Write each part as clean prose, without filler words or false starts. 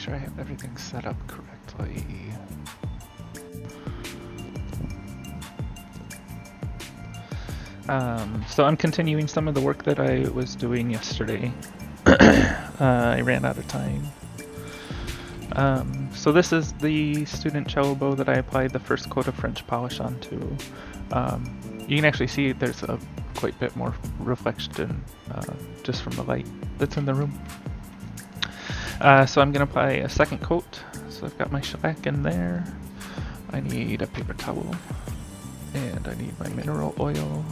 sure I have everything set up correctly. So I'm continuing some of the work that I was doing yesterday. I ran out of time. So this is the student cello bow that I applied the first coat of French polish onto. You can actually see there's a quite a bit more reflection just from the light that's in the room. So I'm going to apply a second coat. So I've got my shellac in there. I need a paper towel. And I need my mineral oil.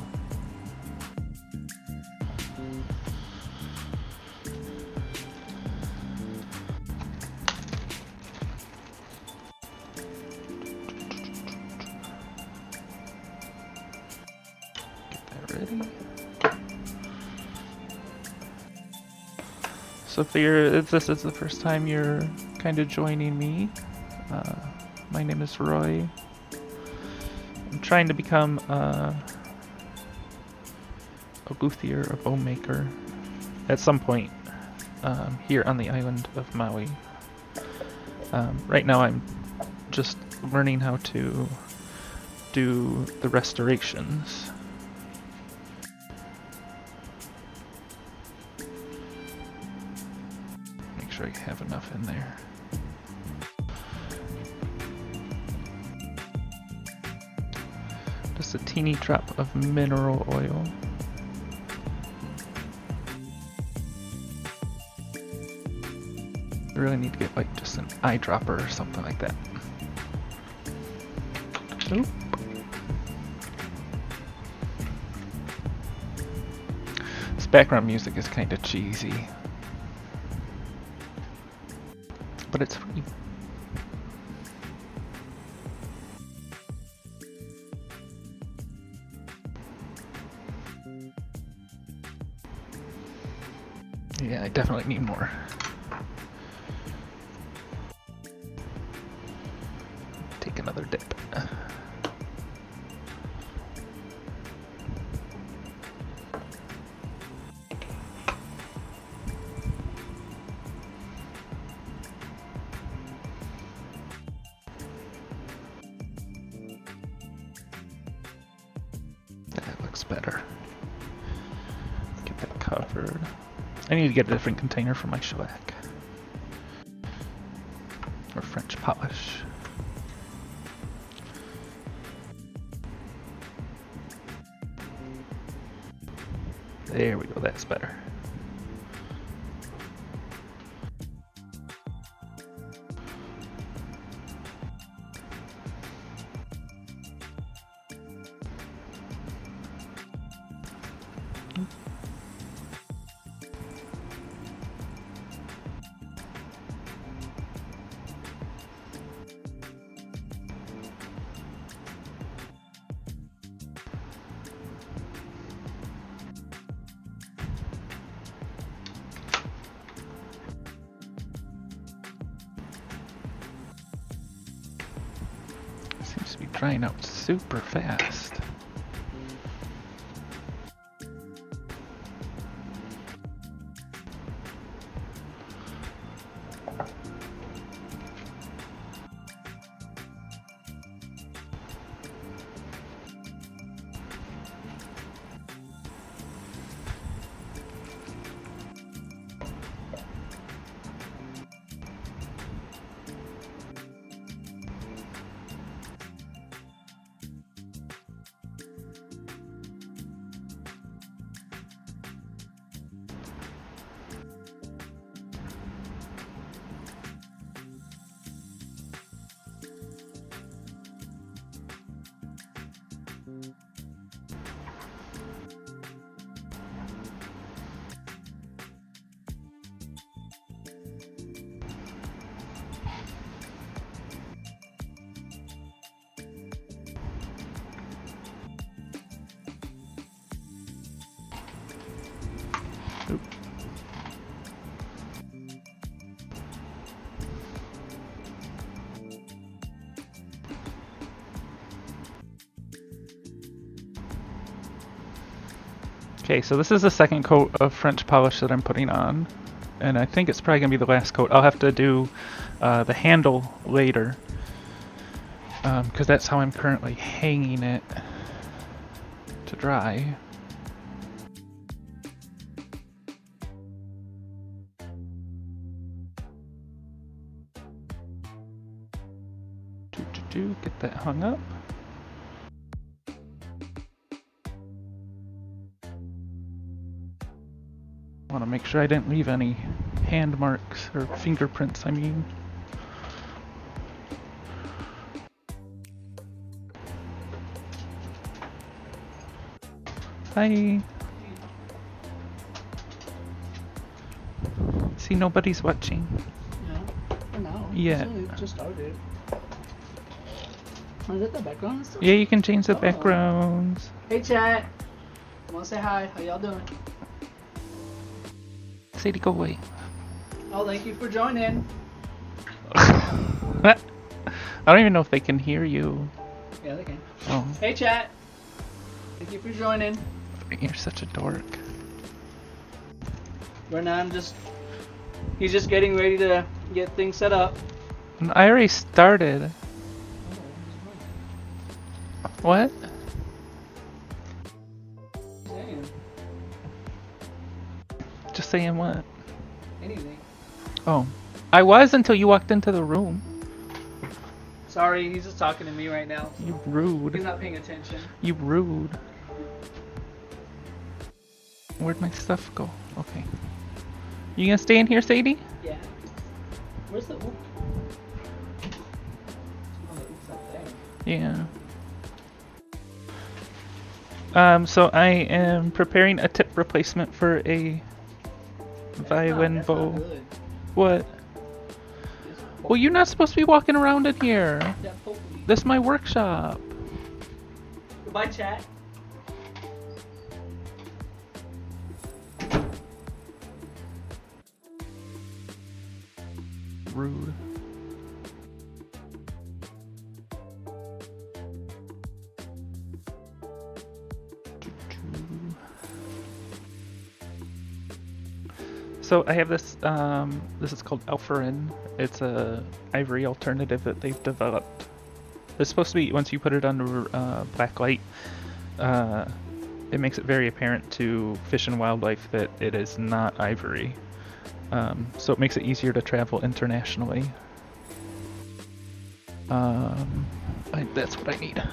Ready. So if this is the first time you're kind of joining me, my name is Roy. I'm trying to become a luthier, a bow maker, at some point here on the island of Maui. Right now I'm just learning how to do the restorations. I have enough in there. Just a teeny drop of mineral oil. I really need to get like just an eyedropper or something like that. Oop. This background music is kind of cheesy. But it's free. Yeah, I definitely need more. Take another dip. Better. Get that covered. I need to get a different container for my shellac. Or French polish. There we go, that's better. Seems to be drying out super fast. Oop. Okay, so this is the second coat of French polish that I'm putting on. and I think it's probably gonna be the last coat. I'll have to do the handle later, because that's how I'm currently hanging it to dry. Get that hung up. Want to make sure I didn't leave any hand marks or fingerprints, I mean. Hi. See, nobody's watching. Yeah, for now. Yeah. It just started. Oh, is that the background? Yeah, you can change the backgrounds. Hey chat. I want to say hi. How y'all doing? Sadie, go away. Oh, thank you for joining. I don't even know if they can hear you. Yeah, they can. Oh. Hey chat. Thank you for joining. You're such a dork. Right now he's just getting ready to get things set up. I already started. What? Damn. Just saying what? Anything. Oh. I was until you walked into the room. Sorry, he's just talking to me right now. So You rude. he's not paying attention. You rude. Where'd my stuff go? Okay. You gonna stay in here, Sadie? Yeah. Where's the oop? Oh, the oop's up there. Yeah. So I am preparing a tip replacement for a violin That's bow. not good. What? Well, you're not supposed to be walking around in here. Yeah, hopefully. This is my workshop. Goodbye, chat. Rude. So I have this, this is called Elforyn. It's a ivory alternative that they've developed. It's supposed to be, once you put it under black light, it makes it very apparent to Fish and Wildlife that it is not ivory. So it makes it easier to travel internationally. That's what I need.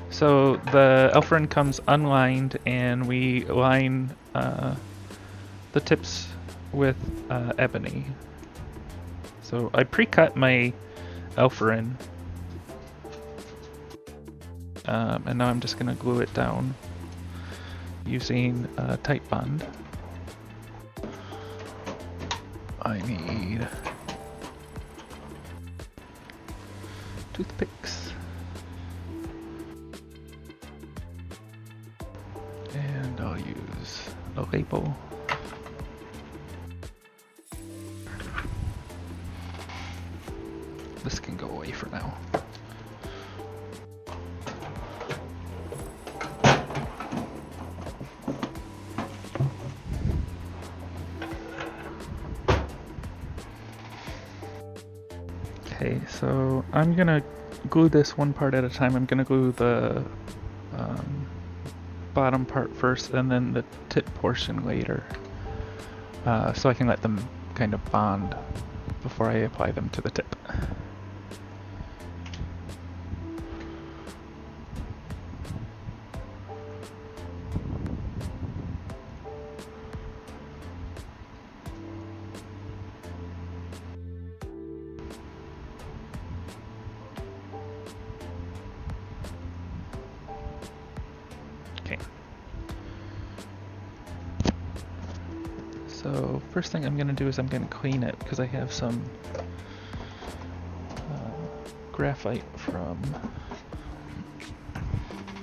So the Elforyn comes unlined, and we line the tips with ebony. So I pre-cut my Elforyn, and now I'm just gonna glue it down using tight bond. I need toothpicks. And I'll use a label. This can go away for now. Okay, so I'm gonna glue this one part at a time. I'm gonna glue the bottom part first and then the tip portion later, so I can let them kind of bond before I apply them to the tip. Okay. So first thing I'm going to do is I'm going to clean it because I have some graphite from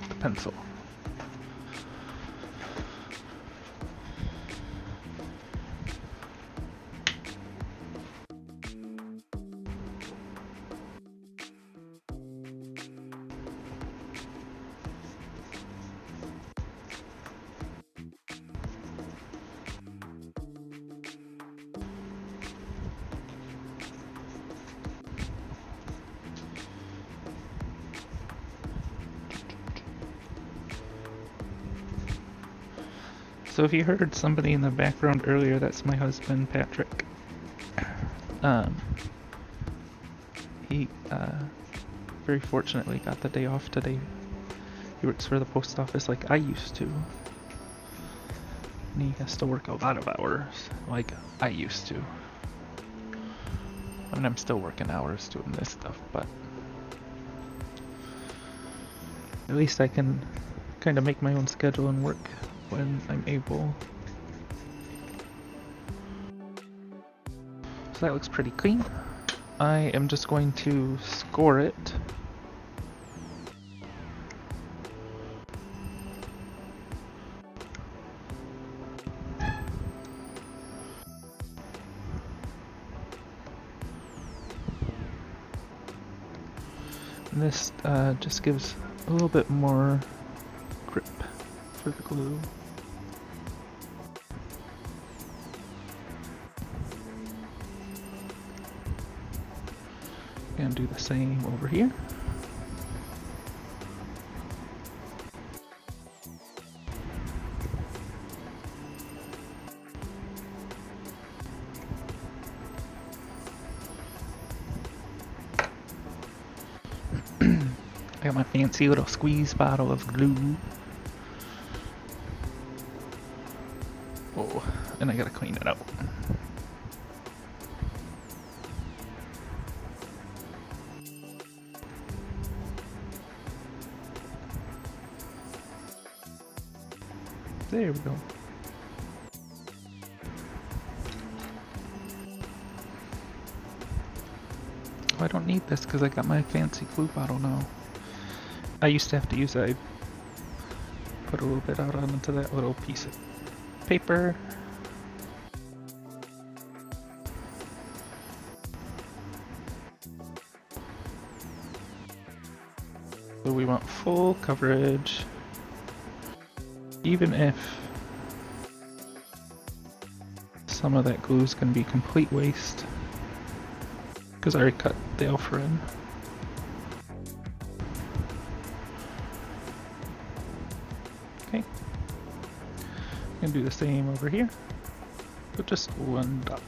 the pencil. So if you heard somebody in the background earlier, that's my husband, Patrick. He very fortunately got the day off today. He works for the post office like I used to. And he has to work a lot of hours, like I used to. I mean, I'm still working hours doing this stuff, but at least I can kind of make my own schedule and work when I'm able. So that looks pretty clean. I am just going to score it. And this just gives a little bit more grip for the glue. Gonna do the same over here. I got my fancy little squeeze bottle of glue. Oh, and I gotta clean it out. There we go. Oh, I don't need this because I got my fancy glue bottle now. I used to have to use it. I put a little bit out onto that little piece of paper. So we want full coverage, even if some of that glue is going to be complete waste, because I already cut the Elforyn. Okay, I'm going to do the same over here, but just one dot.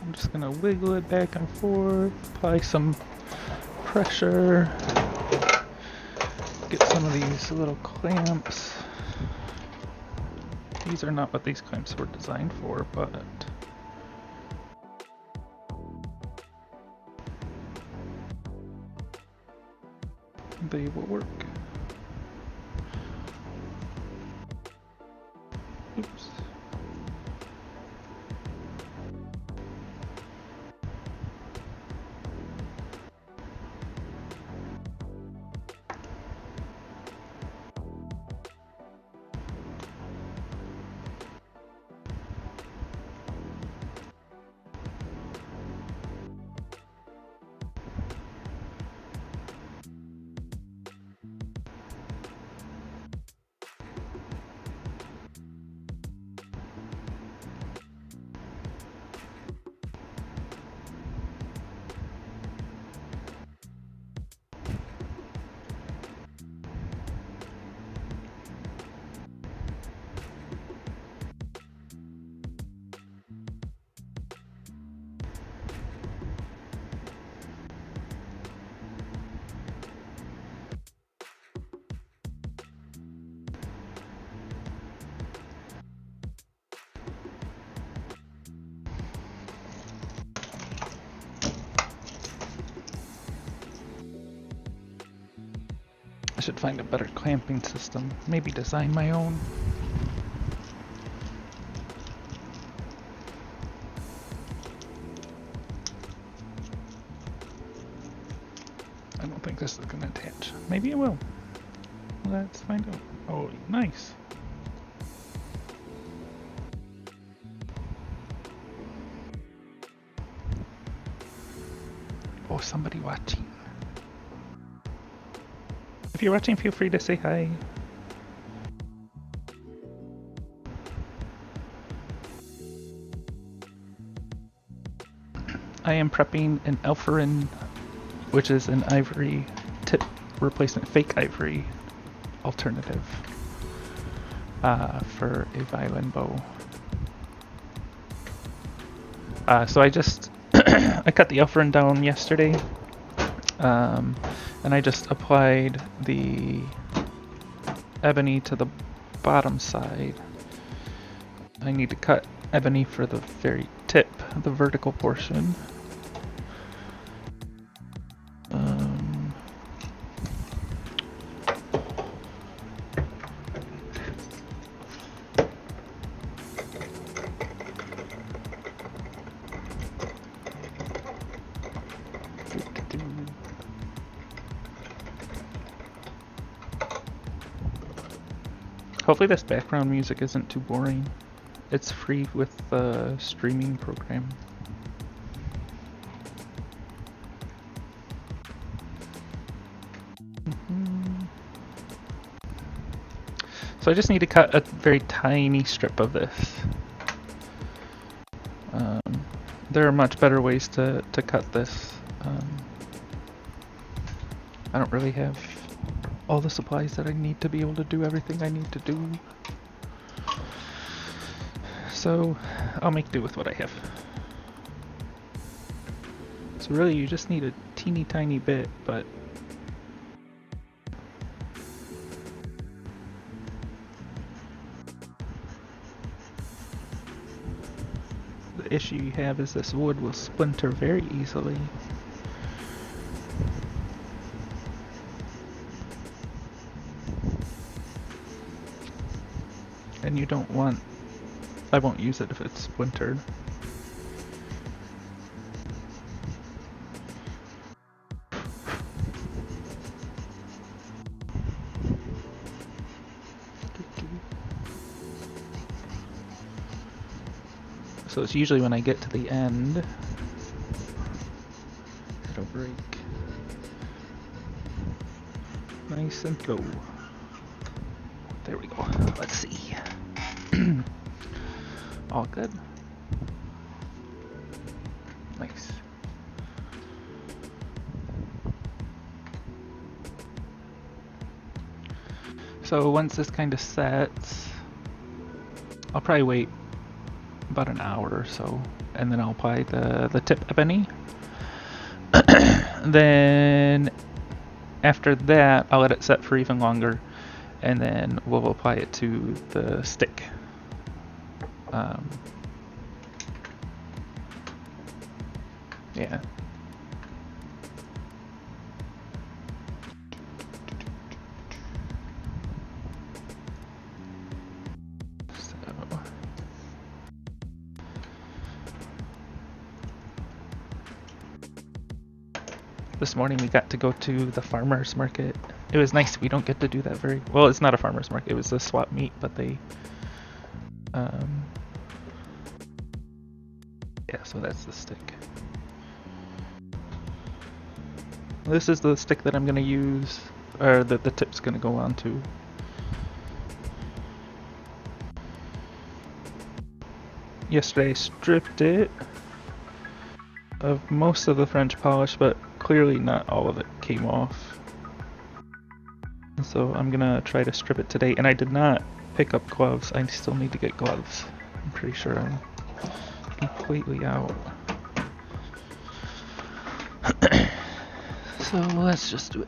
I'm just gonna wiggle it back and forth, apply some pressure, get some of these little clamps. These are not what these clamps were designed for, but they will work. Oops. I should find a better clamping system, maybe design my own. I don't think this is going to attach. Maybe it will. Let's find out. Oh, nice. somebody watching. If you're watching, feel free to say hi. I am prepping an Elforyn, which is an ivory tip replacement, fake ivory alternative for a violin bow. So I just I cut the Elforyn down yesterday, and I just applied the ebony to the bottom side. I need to cut ebony for the very tip, the vertical portion. Hopefully this background music isn't too boring. It's free with the streaming program. So I just need to cut a very tiny strip of this. There are much better ways to cut this. I don't really have all the supplies that I need to be able to do everything I need to do. So I'll make do with what I have. So really you just need a teeny tiny bit, but the issue you have is this wood will splinter very easily. And you don't want, I won't use it if it's splintered. So it's usually when I get to the end, it'll break. Nice and low. There we go. Let's see. All good. Nice. So once this kind of sets, I'll probably wait about an hour or so, and then I'll apply the tip ebony. Then after that, I'll let it set for even longer, and then we'll apply it to the stick. Yeah. So this morning we got to go to the farmer's market. It was nice. We don't get to do that very well. It's not a farmer's market. It was a swap meet, but they yeah, so that's the stick. This is the stick that I'm going to use, or that the tip's going to go on to. Yesterday I stripped it of most of the French polish, but clearly not all of it came off. So I'm going to try to strip it today, and I did not pick up gloves. I still need to get gloves. I'm pretty sure I'm completely out. So let's just do it.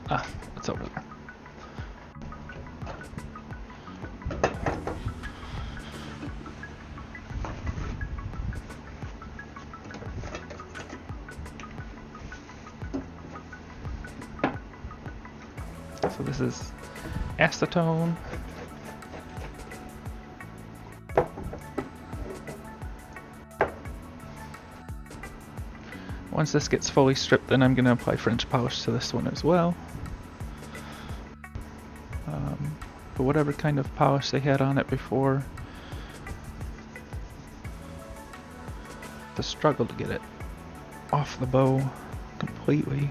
Ah, it's over there. So this is acetone. Once this gets fully stripped, then I'm going to apply French polish to this one as well. But whatever kind of polish they had on it before, to struggle to get it off the bow completely.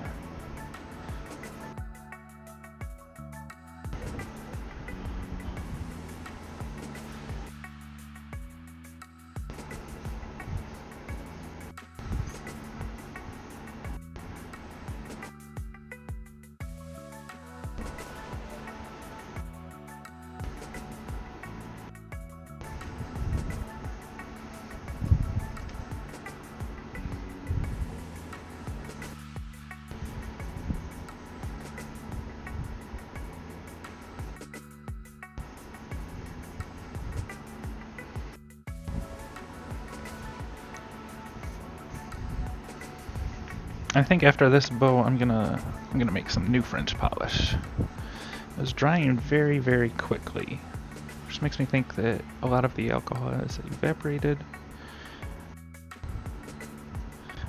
I think after this bow, I'm gonna make some new French polish. It was drying very, very quickly, which makes me think that a lot of the alcohol has evaporated.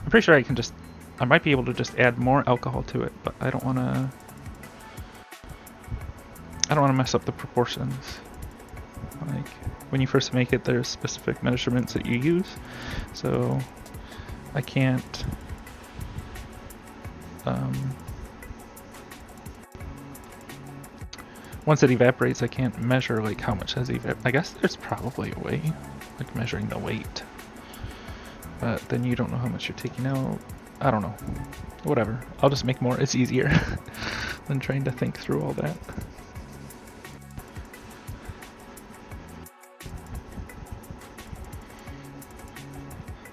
I'm pretty sure I might be able to just add more alcohol to it, but I don't want to mess up the proportions. Like, when you first make it, there's specific measurements that you use, so I can't once it evaporates, I can't measure like how much has evaporated. I guess there's probably a way, like measuring the weight, but then you don't know how much you're taking out. I don't know. Whatever. I'll just make more. It's easier than trying to think through all that.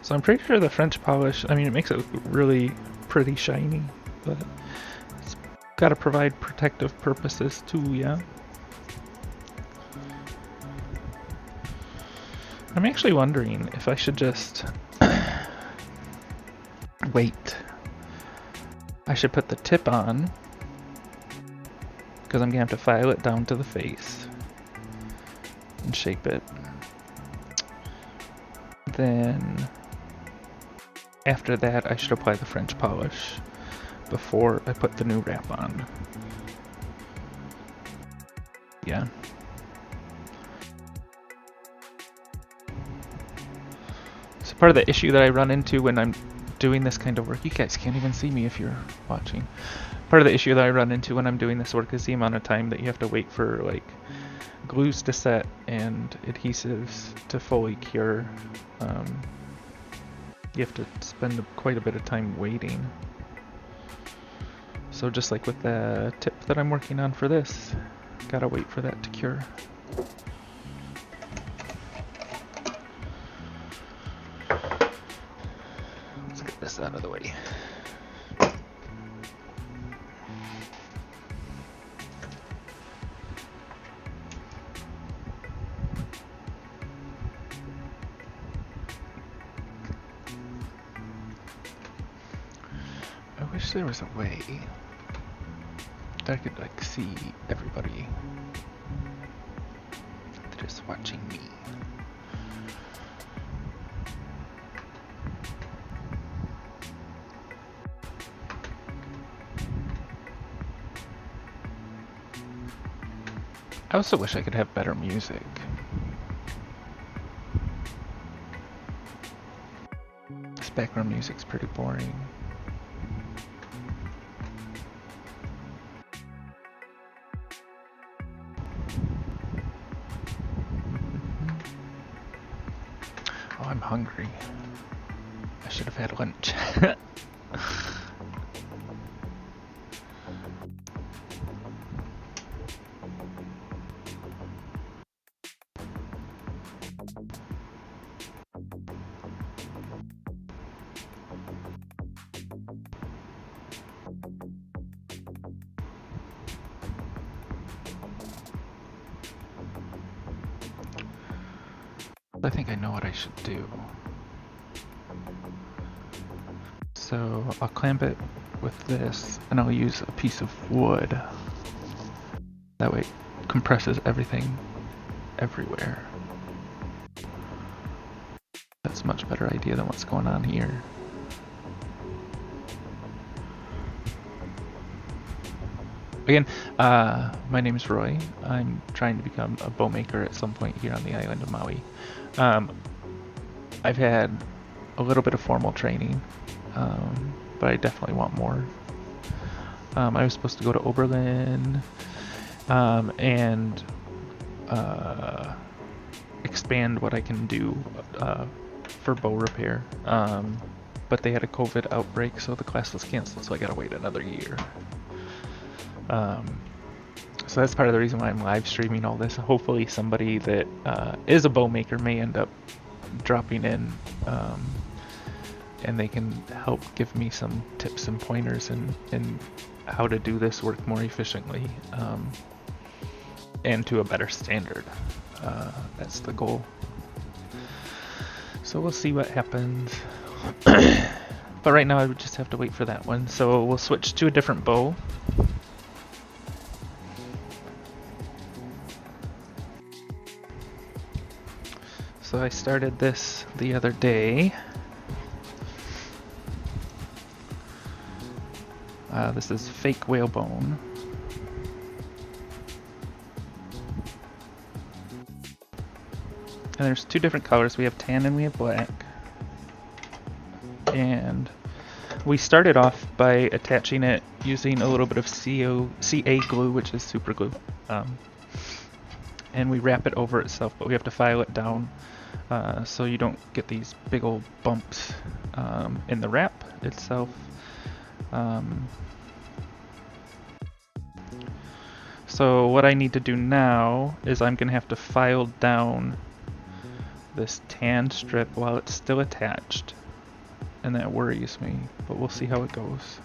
So I'm pretty sure the French polish, I mean, it makes it really pretty shiny, but it's got to provide protective purposes too, yeah? I'm actually wondering if I should just wait. I should put the tip on, because I'm gonna have to file it down to the face and shape it. Then after that, I should apply the French polish before I put the new wrap on. Yeah. So part of the issue that I run into when I'm doing this kind of work, you guys can't even see me if you're watching. Part of the issue that I run into when I'm doing this work is the amount of time that you have to wait for like glues to set and adhesives to fully cure. You have to spend quite a bit of time waiting. So just like with the tip that I'm working on for this, gotta wait for that to cure. Let's get this out of the way. I wish there was a way that I could like see everybody just watching me. I also wish I could have better music. This background music's pretty boring. Oh, I'm hungry. I should have had lunch. I think I know what I should do. So I'll clamp it with this, and I'll use a piece of wood. That way it compresses everything everywhere. That's a much better idea than what's going on here. Again, my name is Roy. I'm trying to become a bow maker at some point here on the island of Maui. I've had a little bit of formal training, but I definitely want more. I was supposed to go to Oberlin and expand what I can do for bow repair, but they had a COVID outbreak, so the class was canceled, so I gotta wait another year. So that's part of the reason why I'm live streaming all this. Hopefully somebody that is a bow maker may end up dropping in, and they can help give me some tips and pointers and how to do this work more efficiently, and to a better standard. That's the goal. So we'll see what happens. But right now I would just have to wait for that one. So we'll switch to a different bow. So I started this the other day. This is fake whalebone. And there's two different colors. We have tan and we have black. And we started off by attaching it using a little bit of CA glue, which is super glue. And we wrap it over itself, but we have to file it down so you don't get these big old bumps in the wrap itself. So what I need to do now is I'm going to have to file down this tan strip while it's still attached, and that worries me, but we'll see how it goes.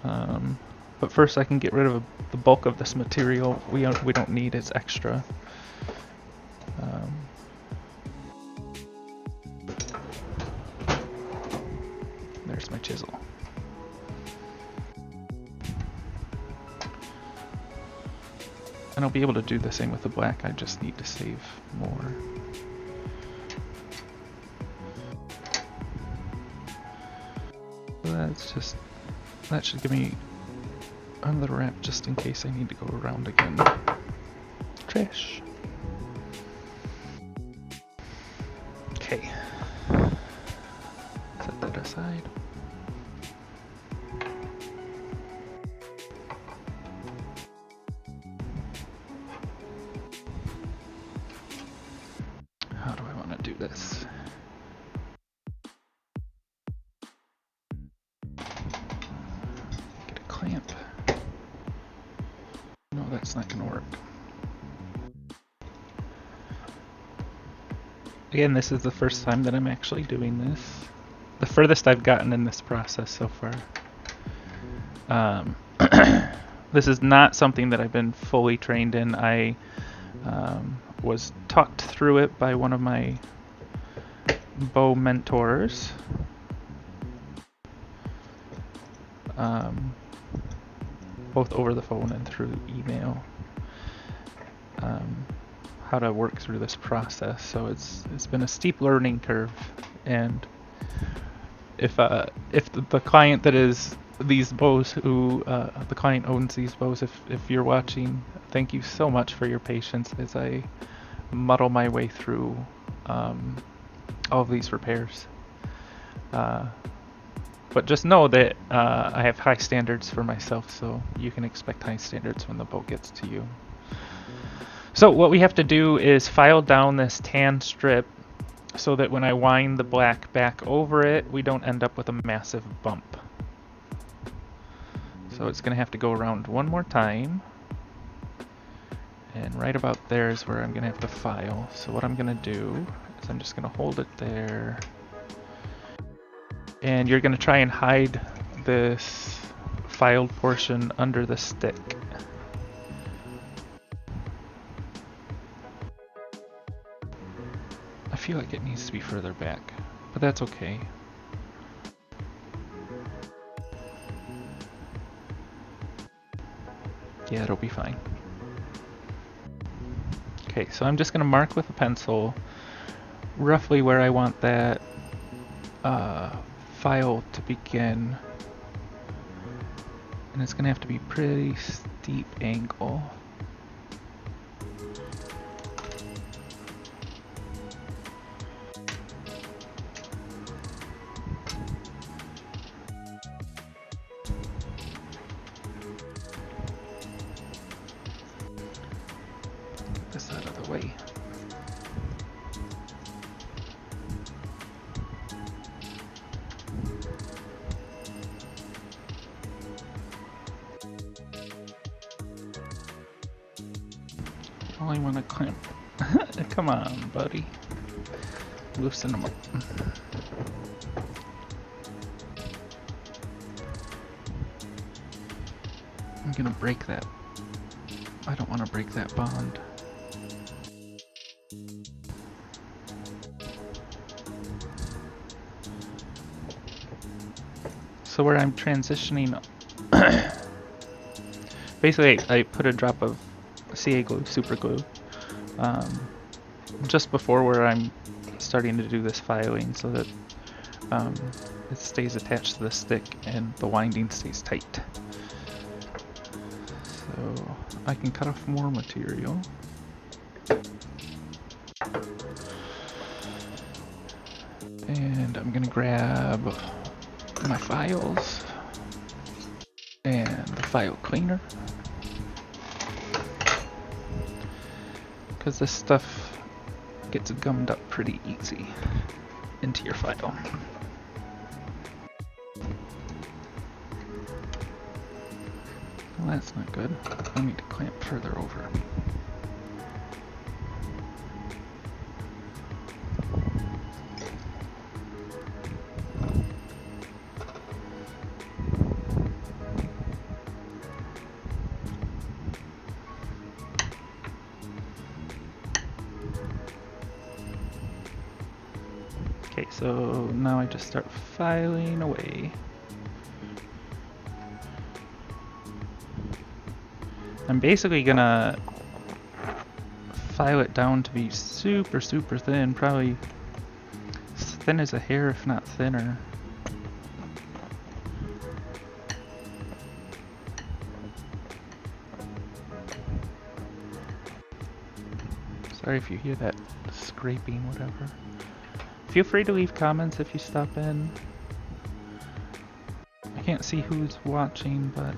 But first I can get rid of the bulk of this material we don't need. It's extra. There's my chisel. And I'll be able to do the same with the black, I just need to save more. So that should give me another wrap just in case I need to go around again. Trash. Okay. Set that aside. How do I want to do this? Get a clamp. No, that's not going to work. Again, this is the first time that I'm actually doing this. The furthest I've gotten in this process so far. This is not something that I've been fully trained in. I was talked through it by one of my bow mentors. Both over the phone and through email. How to work through this process. So it's been a steep learning curve, and if the client that is these bows, who the client owns these bows, if you're watching, thank you so much for your patience as I muddle my way through all of these repairs. But just know that I have high standards for myself, so you can expect high standards when the bow gets to you. So what we have to do is file down this tan strip so that when I wind the black back over it, we don't end up with a massive bump. So it's going to have to go around one more time. And right about there is where I'm going to have to file. So what I'm going to do is I'm just going to hold it there. And you're going to try and hide this filed portion under the stick. I feel like it needs to be further back, but that's okay. Yeah, it'll be fine. Okay, so I'm just going to mark with a pencil roughly where I want that file to begin. And it's going to have to be pretty steep angle. only want to clamp. Come on, buddy. Loosen them up. I'm gonna break that. I don't want to break that bond. So where I'm transitioning, basically I put a drop of CA glue, super glue, just before where I'm starting to do this filing so that it stays attached to the stick and the winding stays tight. So I can cut off more material. And I'm gonna grab my files and the file cleaner, because this stuff gets gummed up pretty easy into your file. Well, that's not good. I need to clamp further over. Okay, so now I just start filing away. I'm basically gonna file it down to be super, super thin, probably as thin as a hair, if not thinner. Sorry if you hear that scraping, whatever. Feel free to leave comments if you stop in. I can't see who's watching, but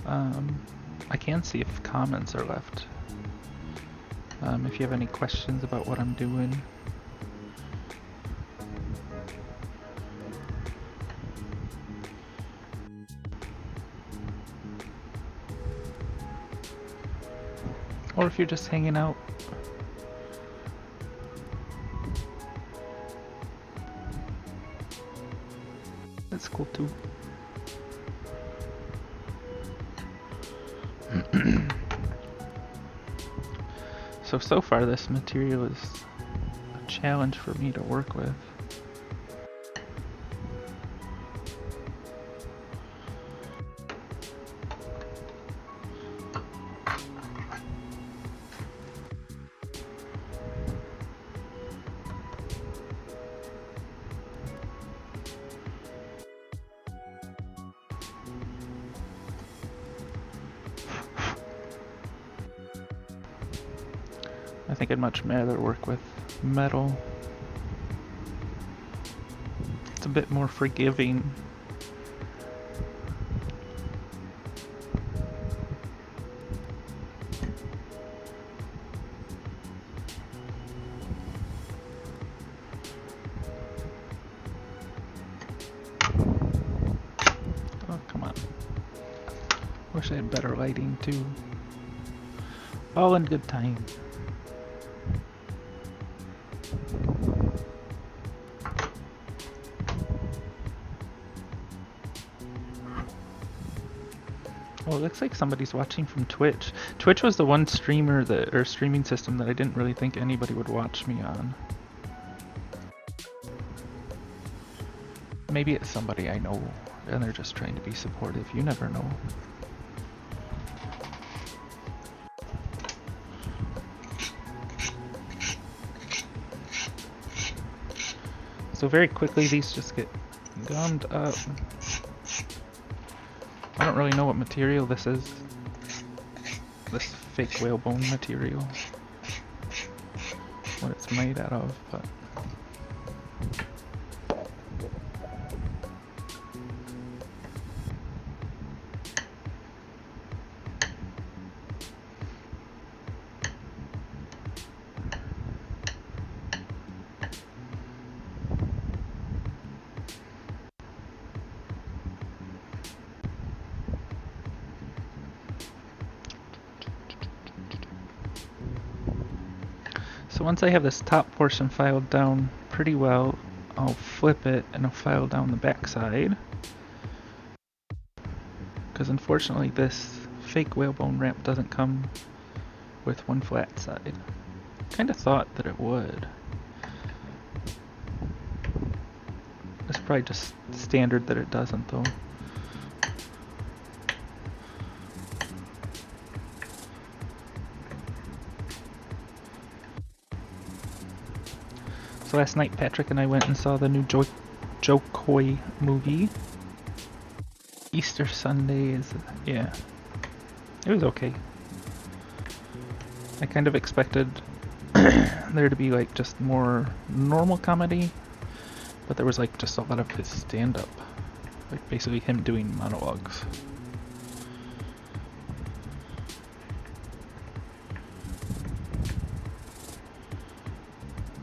I can see if comments are left. If you have any questions about what I'm doing. Or if you're just hanging out. That's cool too. So far this material is a challenge for me to work with. I think I'd much rather work with metal. It's a bit more forgiving. Oh, come on. Wish I had better lighting too. All in good time. Oh, it looks like somebody's watching from Twitch. Twitch was the one streamer or streaming system that I didn't really think anybody would watch me on. Maybe it's somebody I know and they're just trying to be supportive. You never know. So very quickly these just get gummed up. I don't really know what material this is. This fake whalebone material. What it's made out of, but... So once I have this top portion filed down pretty well, I'll flip it and I'll file down the back side. Because unfortunately this fake whalebone ramp doesn't come with one flat side. Kind of thought that it would. It's probably just standard that it doesn't though. So last night Patrick and I went and saw the new Joe Coy movie. Easter Sunday is, yeah. It was okay. I kind of expected there to be like just more normal comedy, but there was like just a lot of his stand-up. Like basically him doing monologues.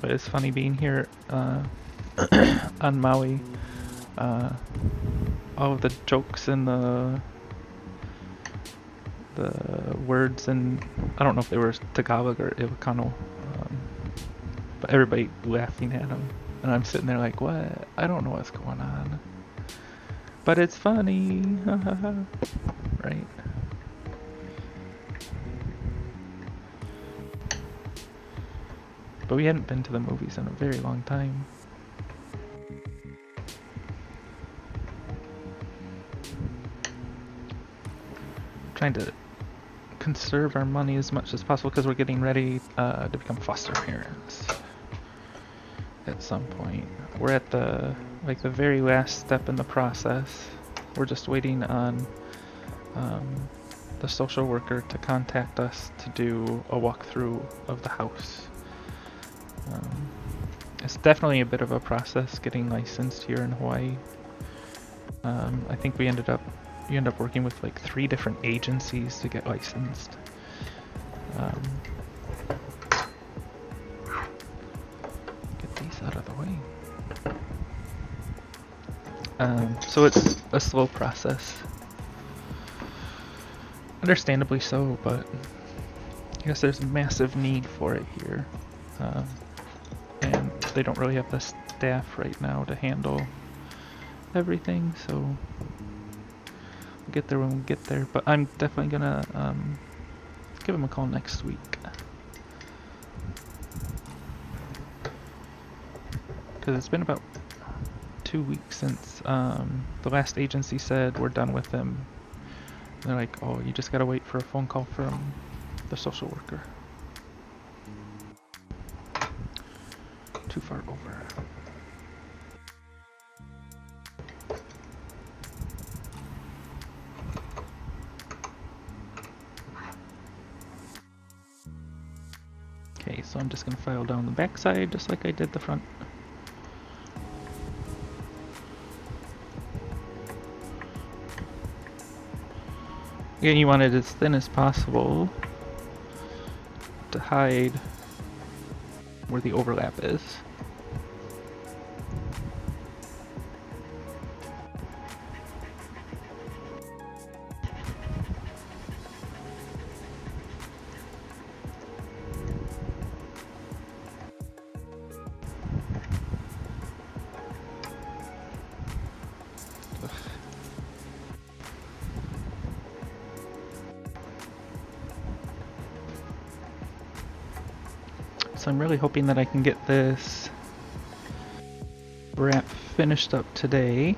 But it's funny being here on Maui. All of the jokes and the words, and I don't know if they were Tagalog or Ilocano, but everybody laughing at them, and I'm sitting there like, what? I don't know what's going on, but it's funny, right? But we hadn't been to the movies in a very long time. Trying to conserve our money as much as possible because we're getting ready to become foster parents at some point. We're at the very last step in the process. We're just waiting on the social worker to contact us to do a walkthrough of the house. It's definitely a bit of a process getting licensed here in Hawaii. I think you end up working with like 3 different agencies to get licensed. Get these out of the way. So it's a slow process. Understandably so, but I guess there's a massive need for it here. And they don't really have the staff right now to handle everything, so we'll get there when we get there. But I'm definitely gonna give him a call next week, because it's been about 2 weeks since the last agency said we're done with him. And they're like, oh, you just gotta wait for a phone call from the social worker. Too far over. Okay, so I'm just going to file down the back side just like I did the front. Again, you want it as thin as possible to hide where the overlap is. So I'm really hoping that I can get this wrap finished up today.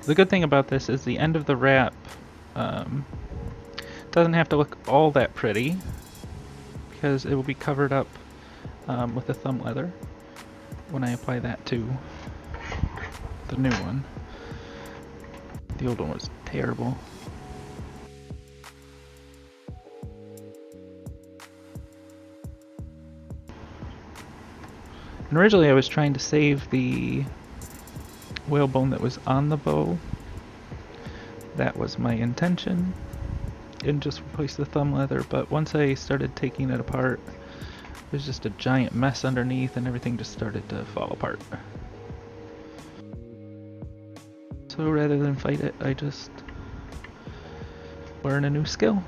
The good thing about this is the end of the wrap doesn't have to look all that pretty because it will be covered up with the thumb leather when I apply that to the new one. The old one was terrible. And originally I was trying to save the whalebone that was on the bow. That was my intention, and just replace the thumb leather, but once I started taking it apart, there's just a giant mess underneath and everything just started to fall apart. So rather than fight it, I just learn a new skill.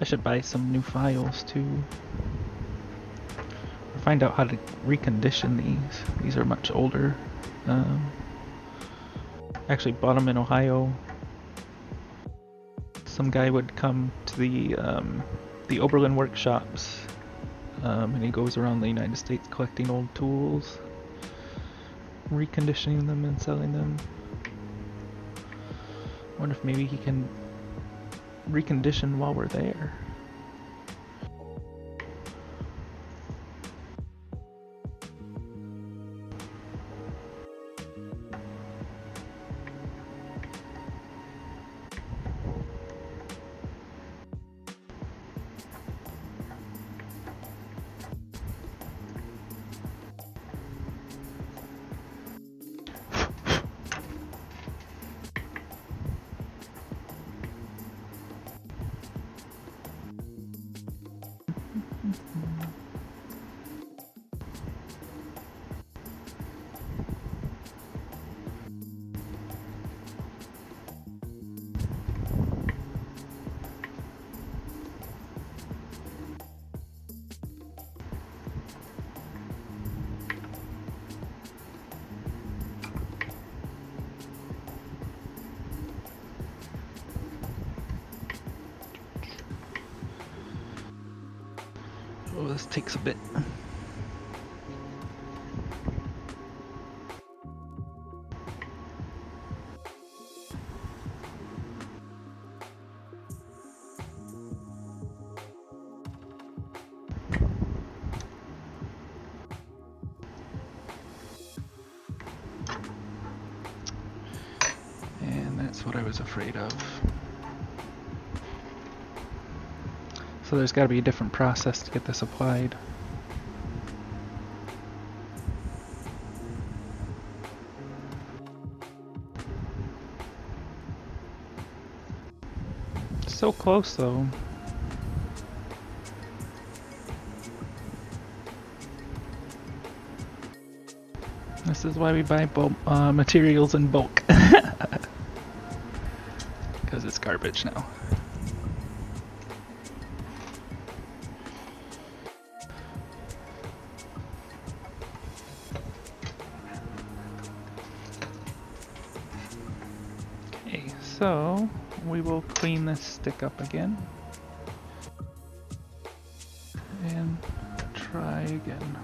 I should buy some new files too. Or find out how to recondition these. These are much older. Actually bought them in Ohio. Some guy would come to the Oberlin workshops, and he goes around the United States collecting old tools, reconditioning them and selling them. I wonder if maybe he can recondition while we're there. Oh, this takes a bit. And that's what I was afraid of. So there's got to be a different process to get this applied. So close though. This is why we buy materials in bulk. Because it's garbage now. Okay, so we will clean this stick up again. And try again.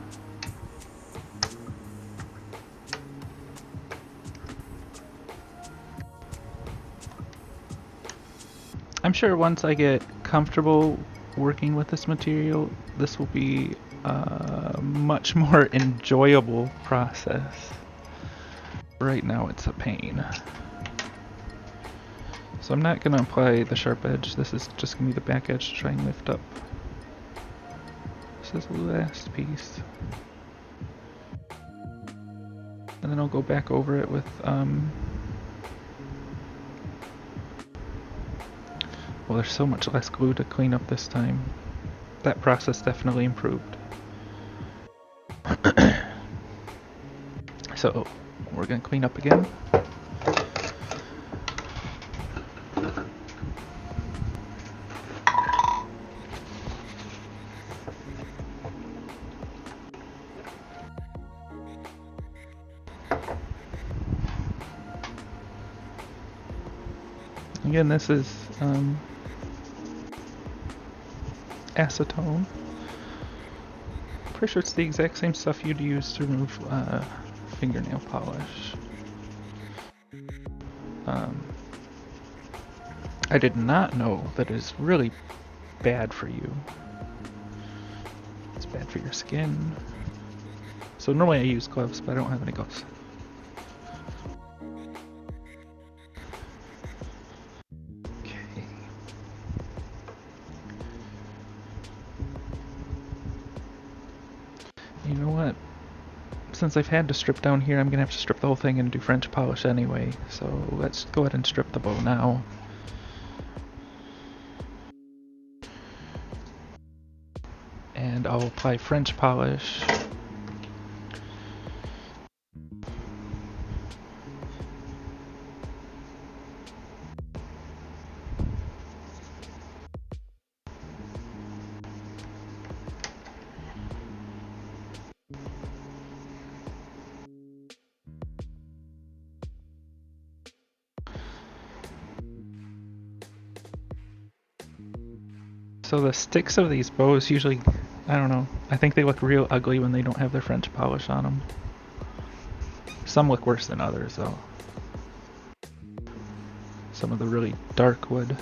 I'm sure once I get comfortable working with this material, this will be a much more enjoyable process. Right now it's a pain. So I'm not going to apply the sharp edge, this is just going to be the back edge to try and lift up. This is the last piece. And then I'll go back over it with well, there's so much less glue to clean up this time. That process definitely improved. So, we're gonna clean up again. Again, this is acetone. Pretty sure it's the exact same stuff you'd use to remove fingernail polish. I did not know that it is really bad for you. It's bad for your skin. So normally I use gloves, but I don't have any gloves. Okay. You know what? Since I've had to strip down here, I'm gonna have to strip the whole thing and do French polish anyway. So let's go ahead and strip the bow now. And I'll apply French polish. So the sticks of these bows usually, I don't know, I think they look real ugly when they don't have their French polish on them. Some look worse than others though. Some of the really dark wood.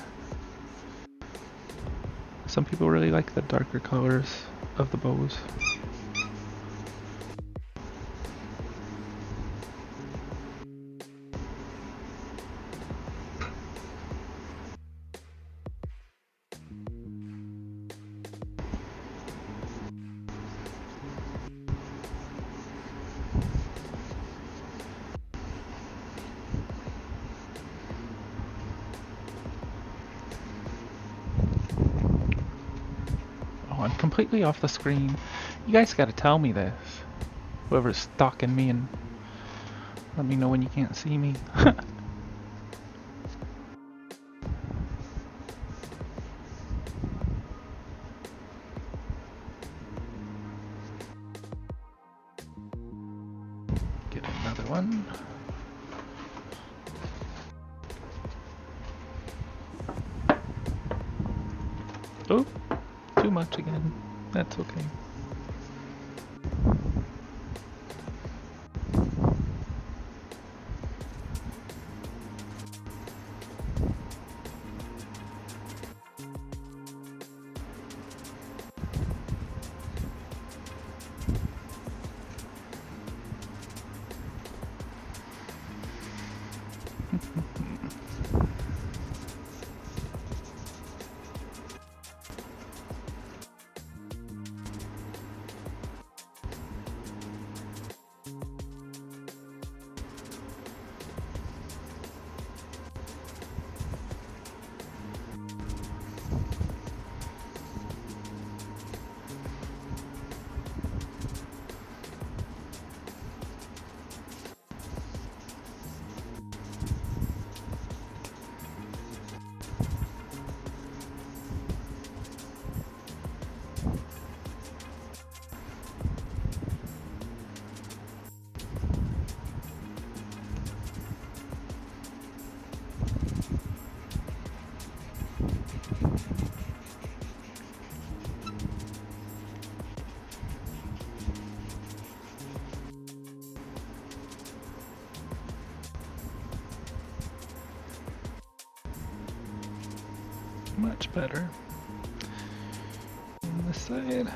Some people really like the darker colors of the bows. Oh, I'm completely off the screen. You guys gotta tell me this. Whoever's stalking me, and let me know when you can't see me. Get another one. Oh, too much again. That's okay. Much better. On this side.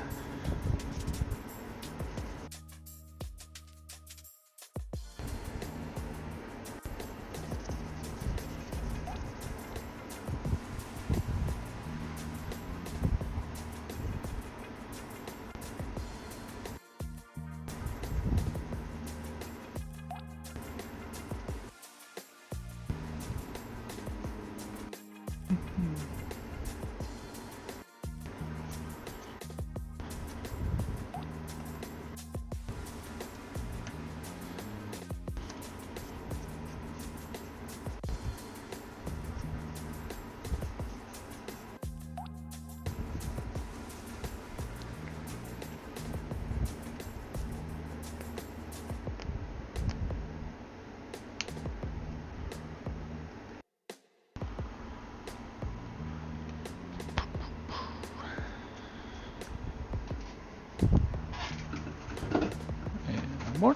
And one more.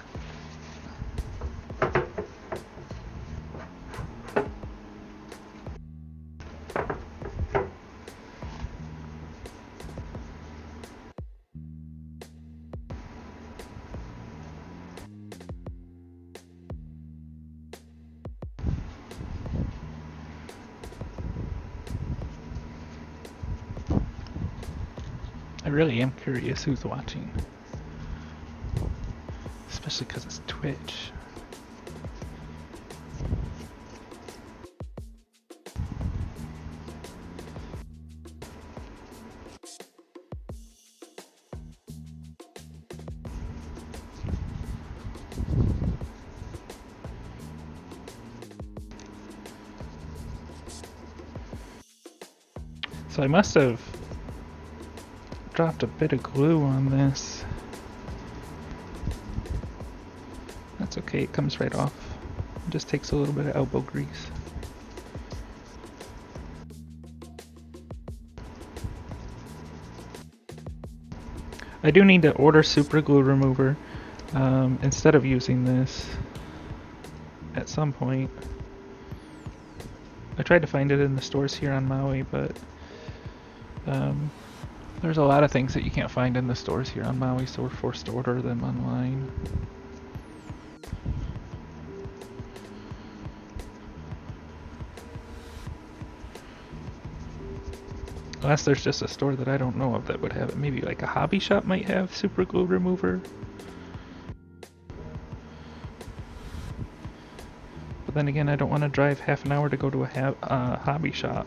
I really am curious who's watching. Especially because it's Twitch. So I must have dropped a bit of glue on this. That's okay, it comes right off. It just takes a little bit of elbow grease. I do need to order super glue remover instead of using this at some point. I tried to find it in the stores here on Maui, but there's a lot of things that you can't find in the stores here on Maui, so we're forced to order them online. Unless there's just a store that I don't know of that would have it. Maybe like a hobby shop might have super glue remover. But then again, I don't want to drive half an hour to go to a hobby shop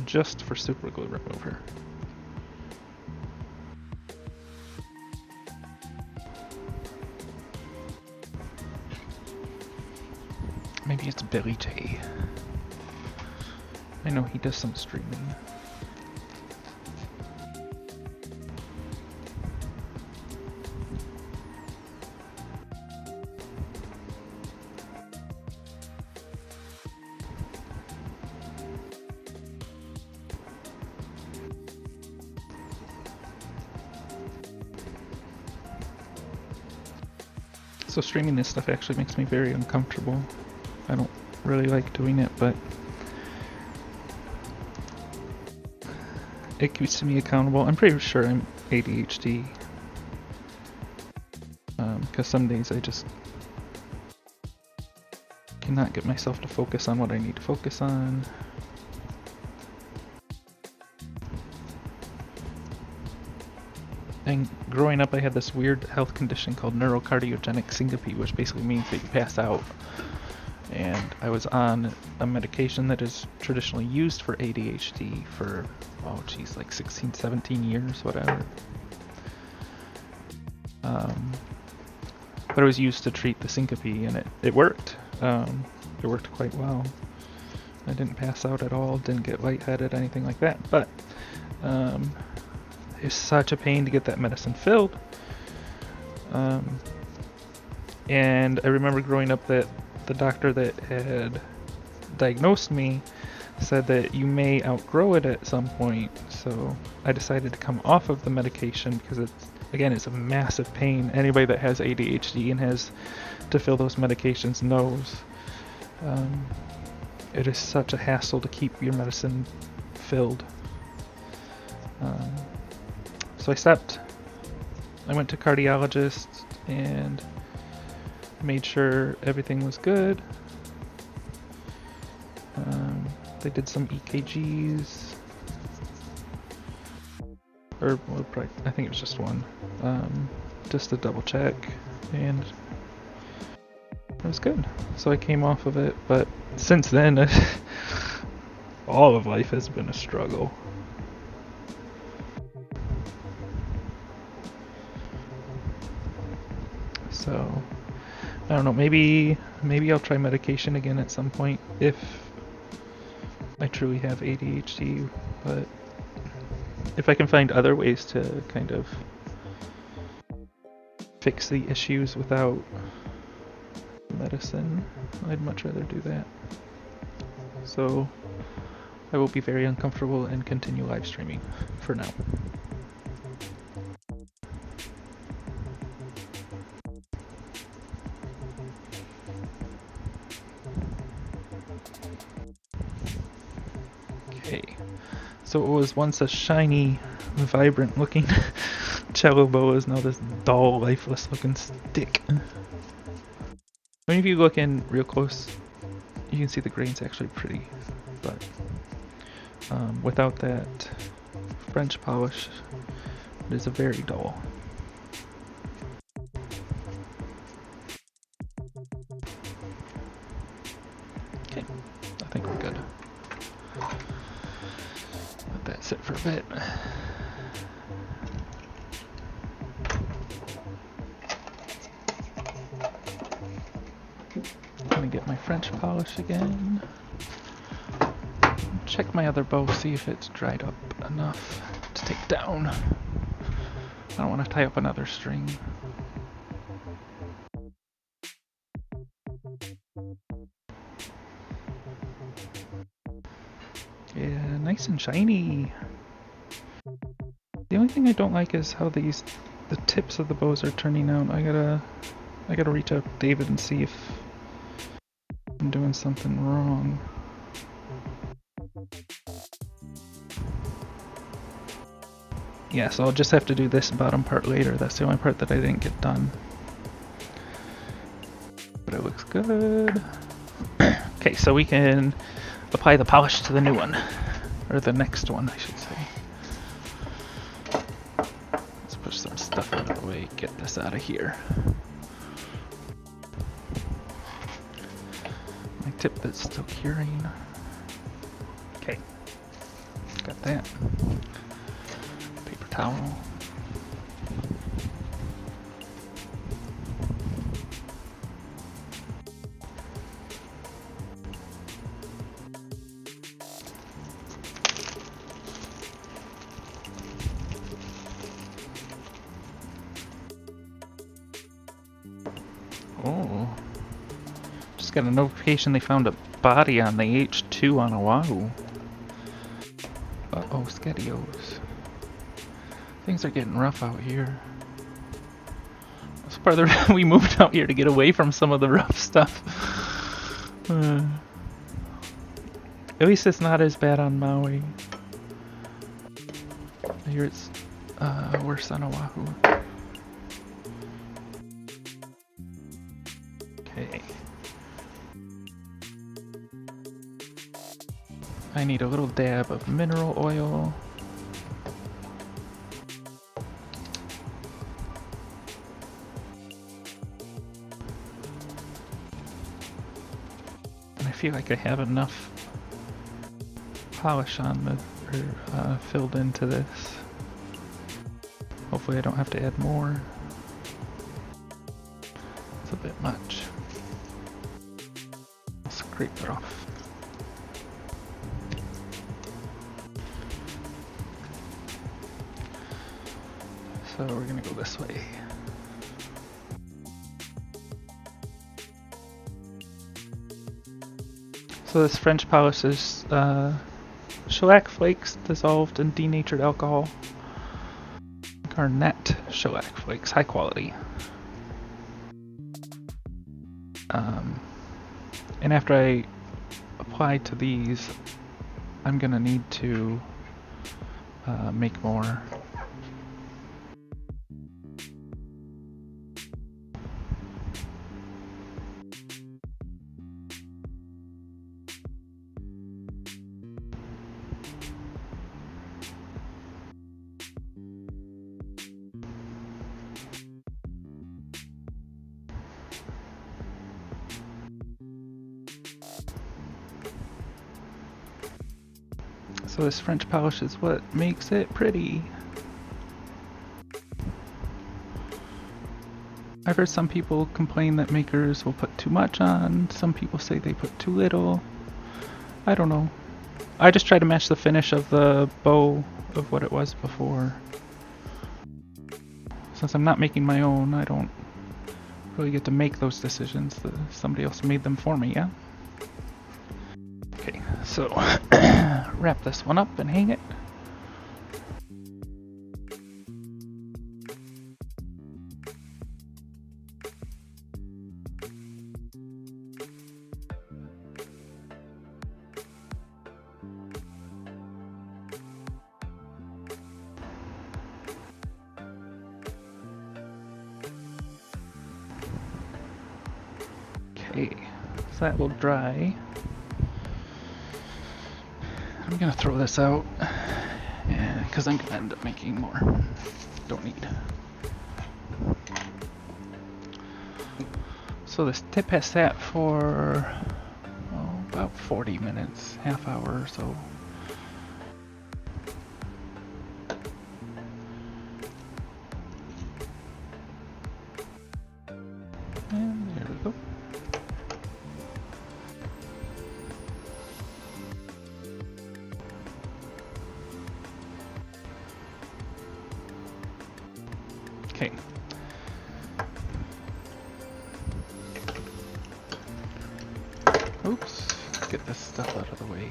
just for super glue remover. Maybe it's Billy J. I know he does some streaming. So streaming this stuff actually makes me very uncomfortable. I don't really like doing it, but it keeps me accountable. I'm pretty sure I'm ADHD. Because some days I just cannot get myself to focus on what I need to focus on. And growing up, I had this weird health condition called neurocardiogenic syncope, which basically means that you pass out. And I was on a medication that is traditionally used for ADHD for, oh geez, like 16, 17 years, whatever. But it was used to treat the syncope, and it worked. It worked quite well. I didn't pass out at all, didn't get lightheaded, anything like that. But it's such a pain to get that medicine filled. And I remember growing up that the doctor that had diagnosed me said that you may outgrow it at some point. So I decided to come off of the medication because it's a massive pain. Anybody that has ADHD and has to fill those medications knows it is such a hassle to keep your medicine filled. So I stopped. I went to cardiologist and made sure everything was good. They did some EKGs, or well, probably, I think it was just one, just to double check, and it was good. So I came off of it, but since then, all of life has been a struggle. So I don't know, maybe I'll try medication again at some point if I truly have ADHD, but if I can find other ways to kind of fix the issues without medicine, I'd much rather do that. So I will be very uncomfortable and continue live streaming for now. Okay, so it was once a shiny, vibrant looking cello bow is now this dull, lifeless looking stick. I mean, if you look in real close, you can see the grain's actually pretty, but without that French polish, it is a very dull. Okay, I think we're good. Let that sit for a bit. Gonna get my French polish again. Check my other bow, see if it's dried up enough to take down. I don't want to tie up another string. Yeah, nice and shiny. The only thing I don't like is how the tips of the bows are turning out. I gotta reach out to David and see if I'm doing something wrong. Yeah, so I'll just have to do this bottom part later. That's the only part that I didn't get done. But it looks good. Okay, so we can apply the polish to the new one. Or the next one, I should say. Let's push some stuff out of the way, get this out of here. My tip that's still curing. Okay, got that. Paper towel. Oh, just got a notification they found a body on the H2 on Oahu. Uh-oh, Skedios. Things are getting rough out here. That's part of the reason we moved out here, to get away from some of the rough stuff. At least it's not as bad on Maui. I hear it's worse on Oahu. Okay. I need a little dab of mineral oil. And I feel like I have enough polish on the, or filled into this. Hopefully I don't have to add more. It's a bit much. I'll scrape it off. So we're gonna go this way. So this French polish is shellac flakes dissolved in denatured alcohol. Garnet shellac flakes, high quality. And after I apply to these, I'm gonna need to make more. So this French polish is what makes it pretty. I've heard some people complain that makers will put too much on. Some people say they put too little. I don't know. I just try to match the finish of the bow of what it was before. Since I'm not making my own, I don't really get to make those decisions. Somebody else made them for me, yeah? Okay, so wrap this one up and hang it. Okay, so that will dry. I'm gonna throw this out because I'm gonna end up making more. Don't need. So this tip has sat for about 40 minutes, half hour or so. And there we go. Okay. Oops. Let's get this stuff out of the way.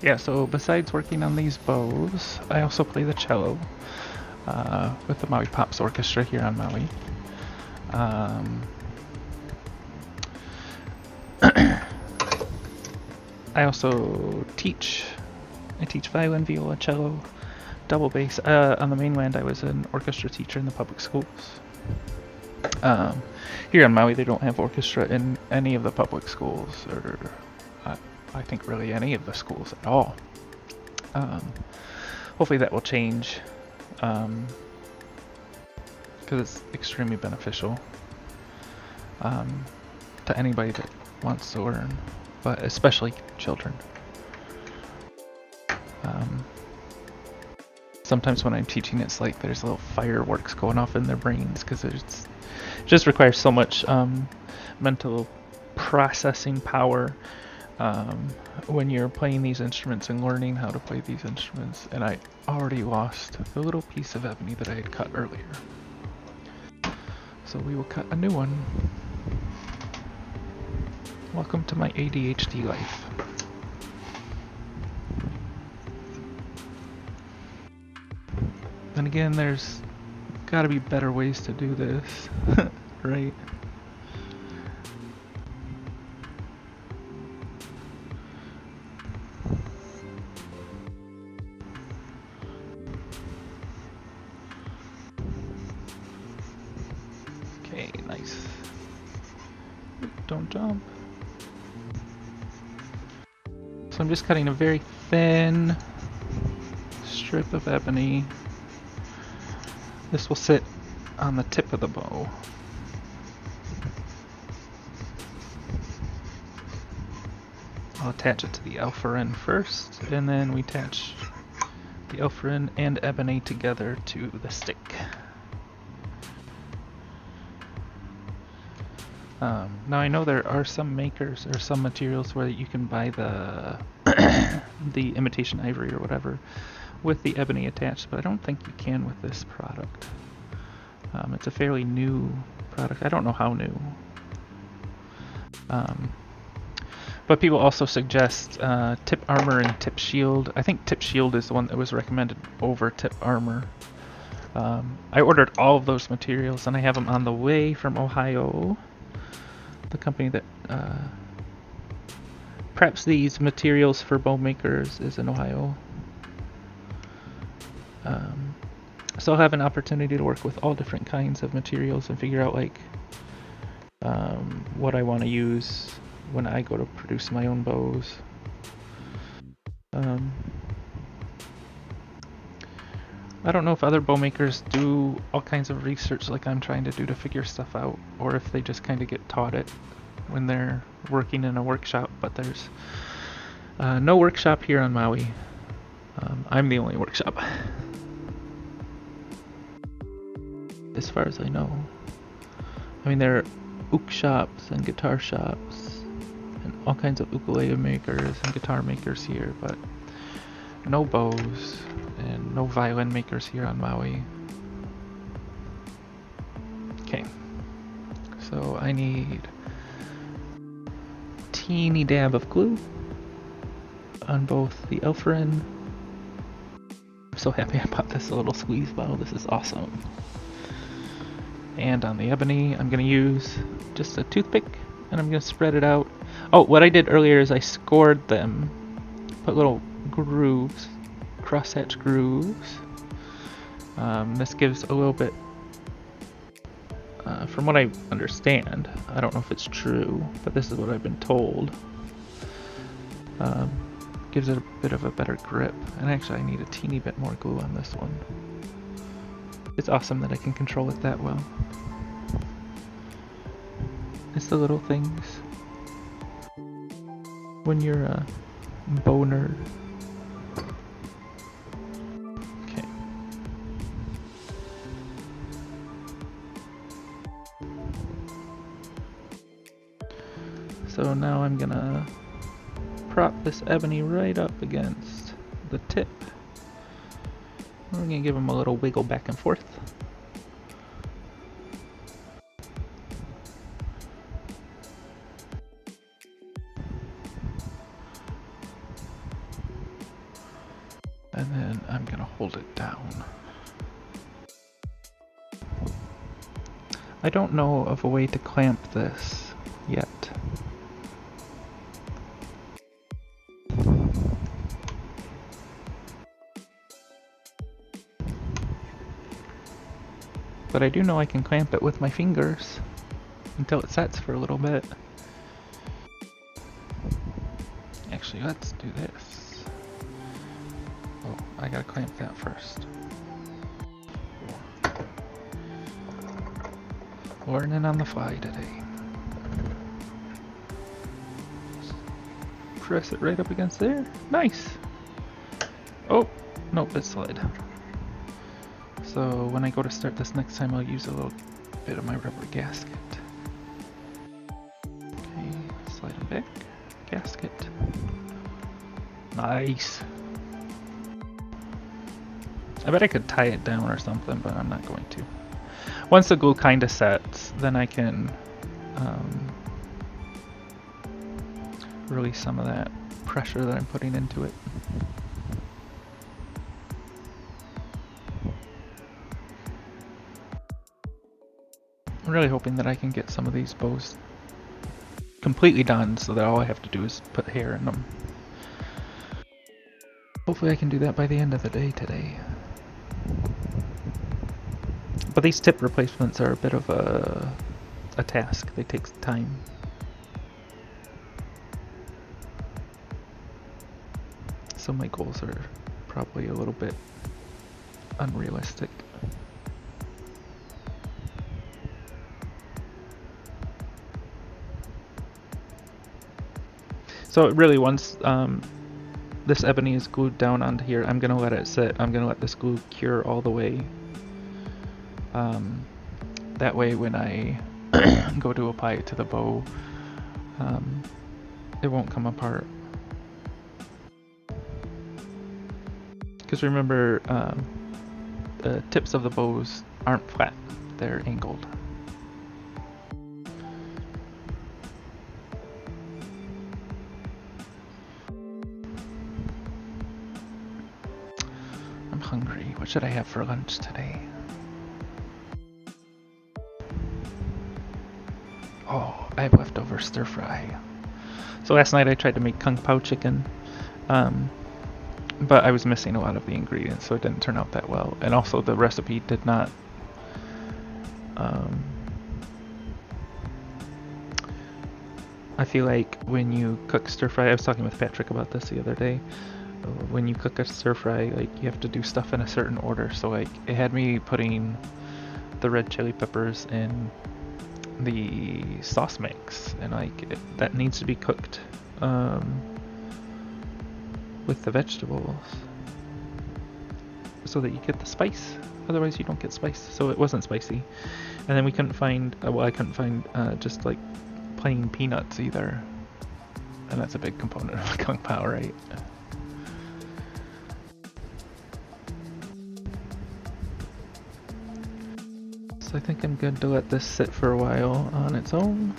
Yeah, so besides working on these bows, I also play the cello with the Maui Pops Orchestra here on Maui. I also teach. I teach violin, viola, cello, double bass. On the mainland, I was an orchestra teacher in the public schools. Here on Maui, they don't have orchestra in any of the public schools, or I think really any of the schools at all. Hopefully that will change, because it's extremely beneficial to anybody that wants to learn, but especially children. Sometimes when I'm teaching, it's like there's little fireworks going off in their brains because it just requires so much mental processing power when you're playing these instruments and learning how to play these instruments. And I already lost the little piece of ebony that I had cut earlier. So we will cut a new one. Welcome to my ADHD life. Then again, there's gotta be better ways to do this, right? Okay, nice. Don't jump. So I'm just cutting a very thin strip of ebony. This will sit on the tip of the bow. I'll attach it to the Elforyn first, and then we attach the Elforyn and ebony together to the stick. Now I know there are some makers or some materials where you can buy the the imitation ivory or whatever with the ebony attached, but I don't think you can with this product. It's a fairly new product. I don't know how new. But people also suggest tip armor and tip shield. I think tip shield is the one that was recommended over tip armor. I ordered all of those materials and I have them on the way from Ohio. The company that preps these materials for bow makers is in Ohio. So I'll have an opportunity to work with all different kinds of materials and figure out like what I want to use when I go to produce my own bows. I don't know if other bow makers do all kinds of research like I'm trying to do to figure stuff out, or if they just kind of get taught it when they're working in a workshop, but there's no workshop here on Maui. I'm the only workshop, as far as I know. I mean, there are uk shops and guitar shops and all kinds of ukulele makers and guitar makers here, but no bows and no violin makers here on Maui. Okay, so I need a teeny dab of glue on both the Elforyn. I'm so happy I bought this little squeeze bottle. This is awesome. And on the ebony, I'm going to use just a toothpick and I'm going to spread it out. Oh, what I did earlier is I scored them, put little grooves, crosshatch grooves. This gives a little bit, from what I understand, I don't know if it's true, but this is what I've been told, gives it a bit of a better grip. And actually I need a teeny bit more glue on this one. It's awesome that I can control it that well. It's the little things when you're a bow nerd. Okay. So now I'm gonna prop this ebony right up against the tip. We're gonna give him a little wiggle back and forth. down. I don't know of a way to clamp this yet. But I do know I can clamp it with my fingers until it sets for a little bit. Actually, let's do this. Oh, I gotta clamp that first. Learning on the fly today. Press it right up against there. Nice! Oh, nope, it slid. So when I go to start this next time, I'll use a little bit of my rubber gasket. Okay, slide it back. Gasket. Nice! I bet I could tie it down or something, but I'm not going to. Once the glue kind of sets, then I can release some of that pressure that I'm putting into it. I'm really hoping that I can get some of these bows completely done so that all I have to do is put hair in them. Hopefully I can do that by the end of the day today. But these tip replacements are a bit of a task. They take time. So my goals are probably a little bit unrealistic. So really, once this ebony is glued down onto here, I'm gonna let it sit. I'm gonna let this glue cure all the way. That way when I go to apply it to the bow, it won't come apart. Because remember, the tips of the bows aren't flat, they're angled. I'm hungry. What should I have for lunch today? Oh, I have leftover stir fry. So last night I tried to make kung pao chicken, but I was missing a lot of the ingredients, so it didn't turn out that well. And also the recipe did not I feel like when you cook stir fry, I was talking with Patrick about this the other day, when you cook a stir fry, like you have to do stuff in a certain order. So like it had me putting the red chili peppers in the sauce mix, and like that needs to be cooked with the vegetables so that you get the spice. Otherwise you don't get spice. So it wasn't spicy. And then we couldn't find, well, I couldn't find just like plain peanuts either. And that's a big component of kung pao, right? So I think I'm good to let this sit for a while on its own.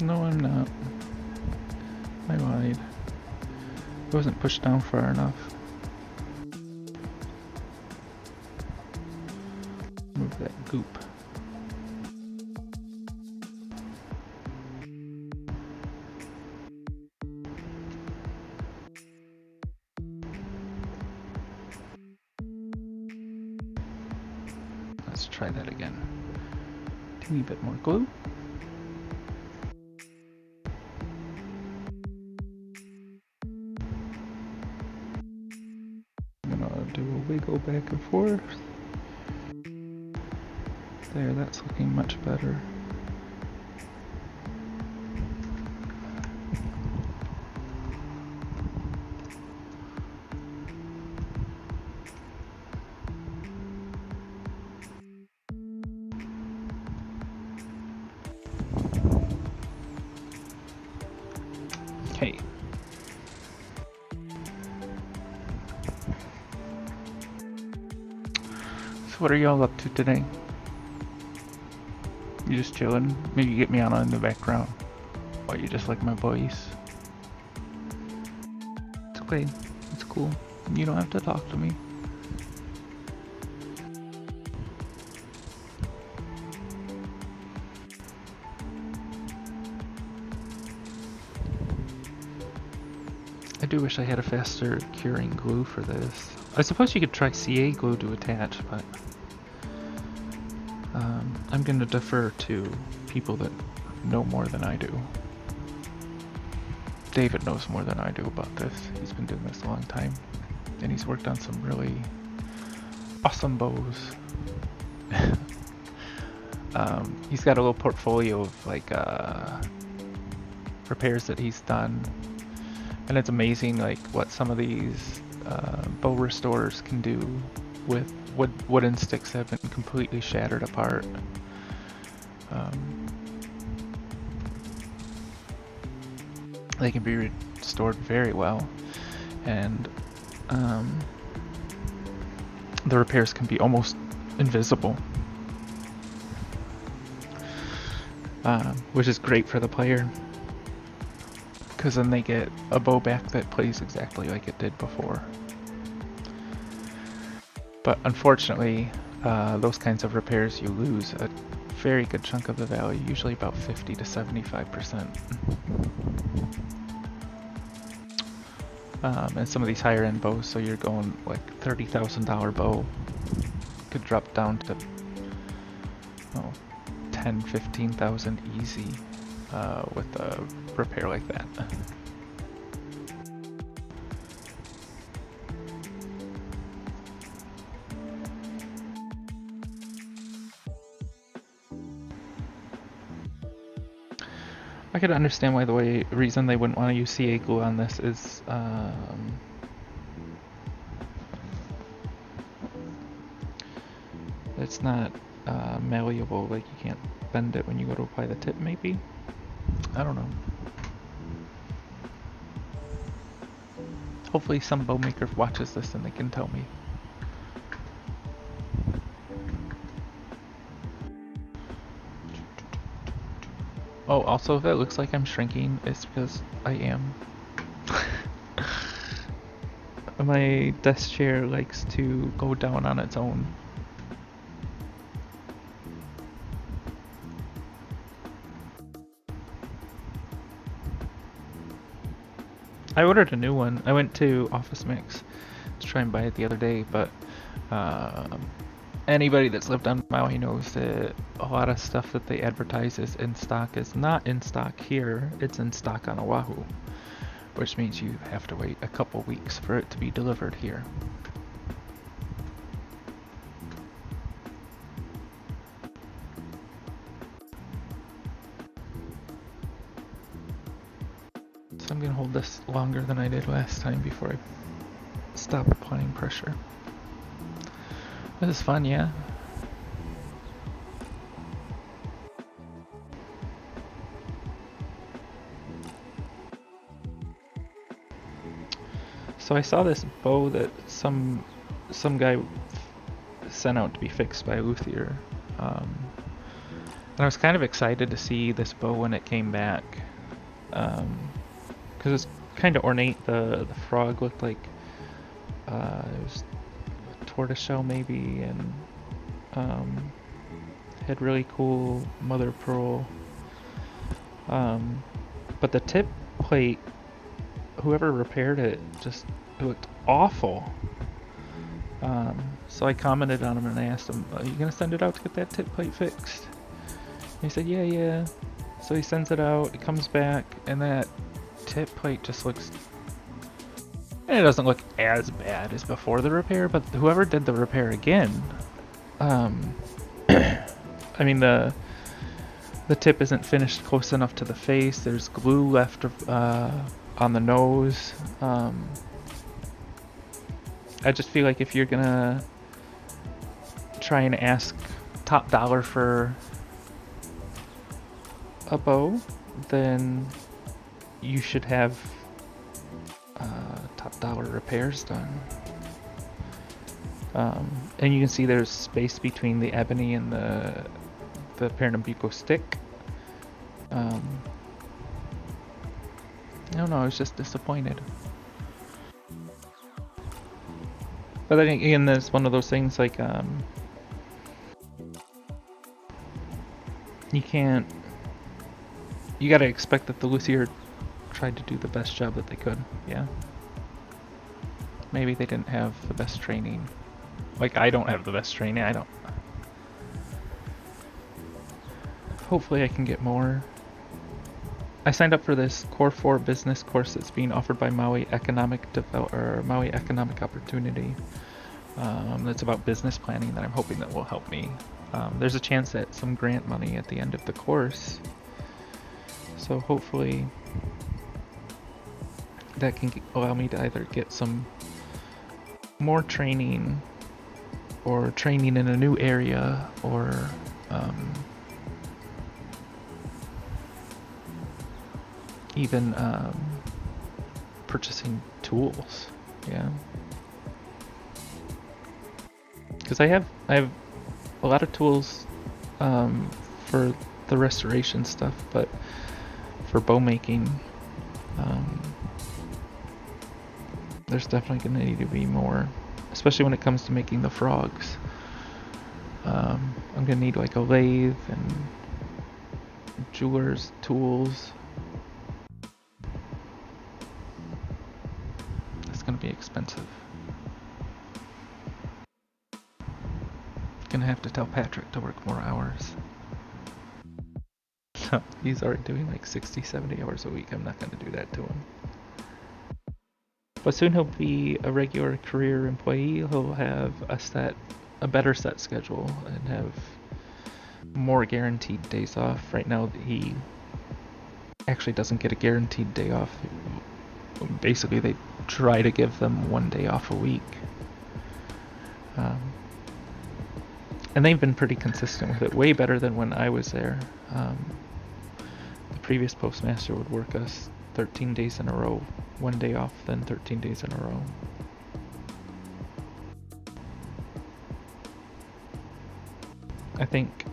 No, I'm not. I lied. It wasn't pushed down far enough. Move that goop. Let's try that again. Teeny bit more glue. Do a wiggle back and forth. There, that's looking much better. Okay. what are y'all up to today? You just chilling? Maybe get me on in the background. Or you just like my voice? It's okay. It's cool. You don't have to talk to me. I do wish I had a faster curing glue for this. I suppose you could try CA glue to attach, but I'm going to defer to people that know more than I do. David knows more than I do about this. He's been doing this a long time, and he's worked on some really awesome bows. He's got a little portfolio of like repairs that he's done, and it's amazing like what some of these bow restorers can do with wooden sticks that have been completely shattered apart. They can be restored very well, and the repairs can be almost invisible, which is great for the player, because then they get a bow back that plays exactly like it did before. But unfortunately, those kinds of repairs, you lose a very good chunk of the value, usually about 50 to 75%. And some of these higher end bows, so you're going like $30,000 bow, could drop down to 10, 15,000 easy with a repair like that. I could understand why the reason they wouldn't want to use CA glue on this is it's not malleable, like you can't bend it when you go to apply the tip maybe? I don't know. Hopefully some bow maker watches this and they can tell me. Oh, also if it looks like I'm shrinking, it's because I am. My desk chair likes to go down on its own. I ordered a new one. I went to Office Mix to try and buy it the other day, but anybody that's lived on Maui knows that a lot of stuff that they advertise is in stock is not in stock here. It's in stock on Oahu, which means you have to wait a couple weeks for it to be delivered here. So I'm gonna hold this longer than I did last time before I stop applying pressure. This is fun, yeah? So I saw this bow that some guy sent out to be fixed by a luthier, and I was kind of excited to see this bow when it came back, because it's kind of ornate. The frog looked like it was tortoiseshell maybe, and had really cool mother of pearl, but the tip plate, whoever repaired it, just it looked awful. So I commented on him and I asked him, are you gonna send it out to get that tip plate fixed? And he said yeah. So he sends it out, it comes back, and that tip plate just looks, and it doesn't look as bad as before the repair, but whoever did the repair again, I mean the tip isn't finished close enough to the face. There's glue left on the nose. I just feel like if you're gonna try and ask top dollar for a bow, then you should have top dollar repairs done. And you can see there's space between the ebony and the Pernambuco stick. I don't know, I was just disappointed. But then again, there's one of those things like, you gotta expect that the luthier tried to do the best job that they could, yeah. Maybe they didn't have the best training. Like, I don't have the best training, I don't. Hopefully I can get more. I signed up for this Core 4 business course that's being offered by Maui Economic Opportunity. That's about business planning that I'm hoping that will help me. There's a chance at some grant money at the end of the course. So hopefully that can allow me to either get some more training or training in a new area, or even purchasing tools, yeah. Because I have a lot of tools for the restoration stuff, but for bow making, there's definitely going to need to be more, especially when it comes to making the frogs. I'm going to need like a lathe and jeweler's tools. It's going to be expensive. Gonna have to tell Patrick to work more hours. He's already doing like 60, 70 hours a week. I'm not gonna do that to him. But soon he'll be a regular career employee. He'll have a better set schedule and have more guaranteed days off. Right now he actually doesn't get a guaranteed day off. Basically they try to give them 1 day off a week. And they've been pretty consistent with it, way better than when I was there. The previous postmaster would work us 13 days in a row, 1 day off, then 13 days in a row. I think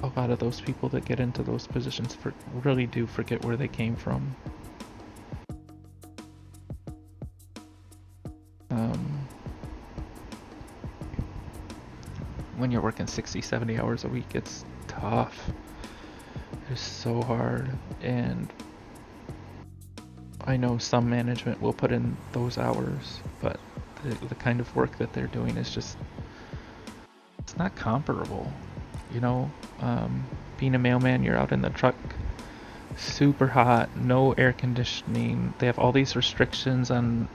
a lot of those people that get into those positions really do forget where they came from. When you're working 60, 70 hours a week, it's tough. It's so hard. And I know some management will put in those hours, but the kind of work that they're doing is just, it's not comparable. You know, being a mailman, you're out in the truck, super hot, no air conditioning. They have all these restrictions on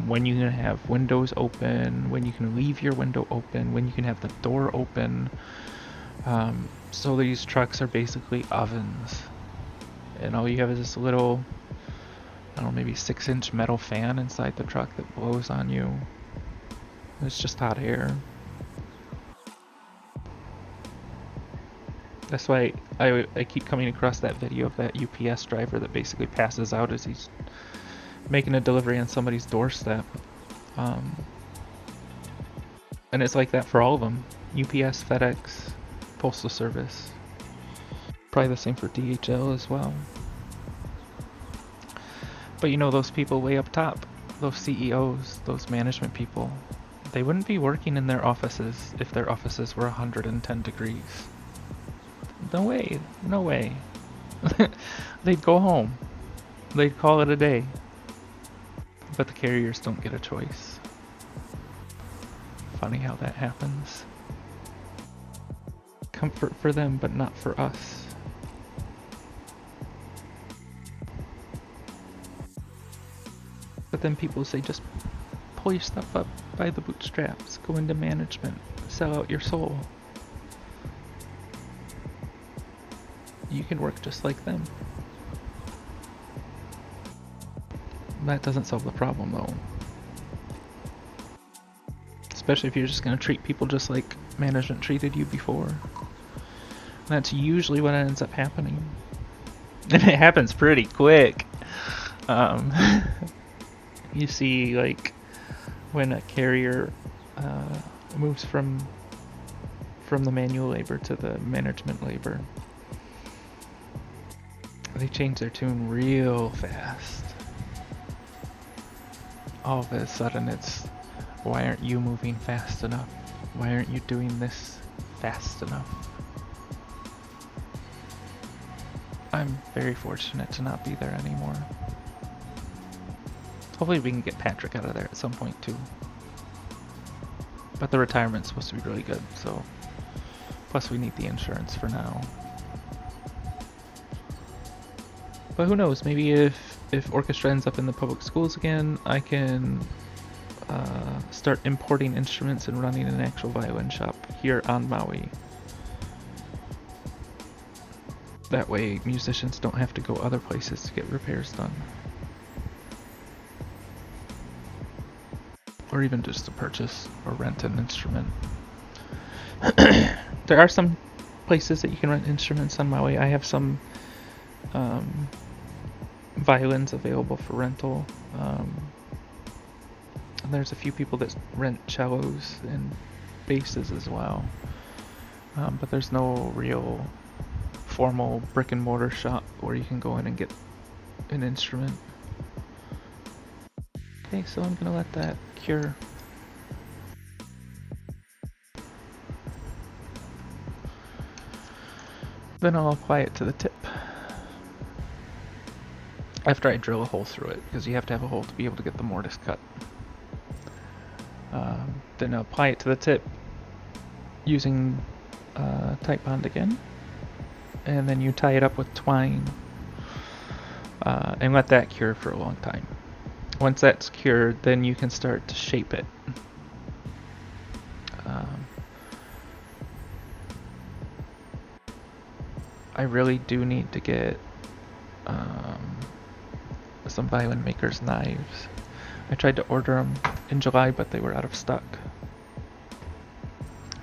when you can have windows open, when you can leave your window open, when you can have the door open. So these trucks are basically ovens, and all you have is this little, I don't know, maybe 6-inch metal fan inside the truck that blows on you. It's just hot air. That's why I keep coming across that video of that UPS driver that basically passes out as he's making a delivery on somebody's doorstep. And it's like that for all of them. UPS, FedEx, Postal Service. Probably the same for DHL as well. But you know, those people way up top, those CEOs, those management people, they wouldn't be working in their offices if their offices were 110 degrees. No way, no way. They'd go home. They'd call it a day. But the carriers don't get a choice. Funny how that happens. Comfort for them, but not for us. But then people say, just pull your stuff up by the bootstraps, go into management, sell out your soul. You can work just like them. That doesn't solve the problem though. Especially if you're just going to treat people just like management treated you before. That's usually what ends up happening. And it happens pretty quick. You see, like, when a carrier moves from the manual labor to the management labor. They change their tune real fast. All of a sudden it's, why aren't you moving fast enough? Why aren't you doing this fast enough? I'm very fortunate to not be there anymore. Hopefully we can get Patrick out of there at some point too. But the retirement's supposed to be really good, so plus we need the insurance for now. But who knows, maybe if orchestra ends up in the public schools again, I can start importing instruments and running an actual violin shop here on Maui. That way musicians don't have to go other places to get repairs done. Or even just to purchase or rent an instrument. There are some places that you can rent instruments on Maui. I have some violins available for rental. And there's a few people that rent cellos and basses as well. But there's no real formal brick and mortar shop where you can go in and get an instrument. Okay, so I'm gonna let that cure. Then I'll apply it to the tip. After I drill a hole through it, because you have to have a hole to be able to get the mortise cut. Then I'll apply it to the tip using tight bond again. And then you tie it up with twine and let that cure for a long time. Once that's cured, then you can start to shape it. I really do need to get some violin maker's knives. I tried to order them in July, but they were out of stock.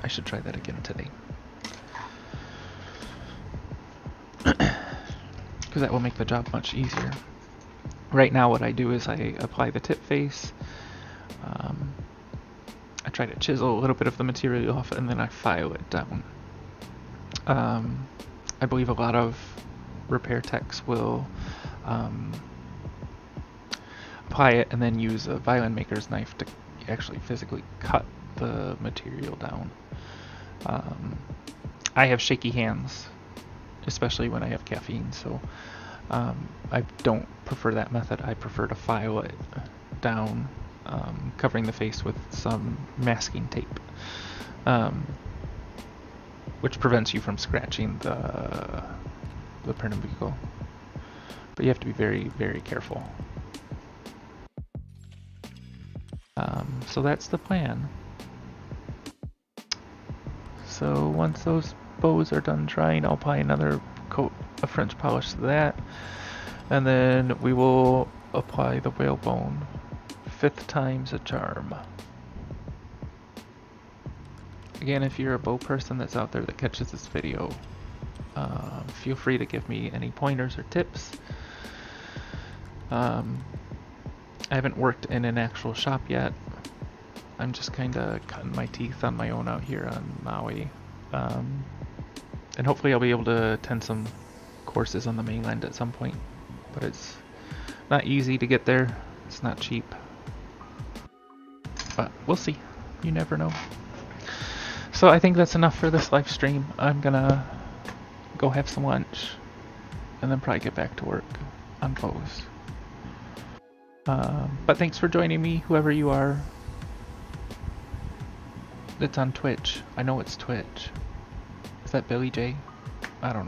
I should try that again today. Because that will make the job much easier. Right now what I do is I apply the tip face, I try to chisel a little bit of the material off, and then I file it down. I believe a lot of repair techs will apply it and then use a violin maker's knife to actually physically cut the material down. I have shaky hands, especially when I have caffeine, so I don't prefer that method. I prefer to file it down, covering the face with some masking tape, which prevents you from scratching the pernambuco. But you have to be very, very careful. So that's the plan. So once those bows are done drying, I'll apply another coat of French polish to that, and then we will apply the whalebone. 5th time's a charm. Again, if you're a bow person that's out there that catches this video, feel free to give me any pointers or tips. I haven't worked in an actual shop yet. I'm just kind of cutting my teeth on my own out here on Maui. And hopefully I'll be able to attend some courses on the mainland at some point. But it's not easy to get there. It's not cheap. But we'll see. You never know. So I think that's enough for this live stream. I'm gonna go have some lunch and then probably get back to work on bows. But thanks for joining me, whoever you are. It's on Twitch. I know it's Twitch. Is that Billy J? I don't know.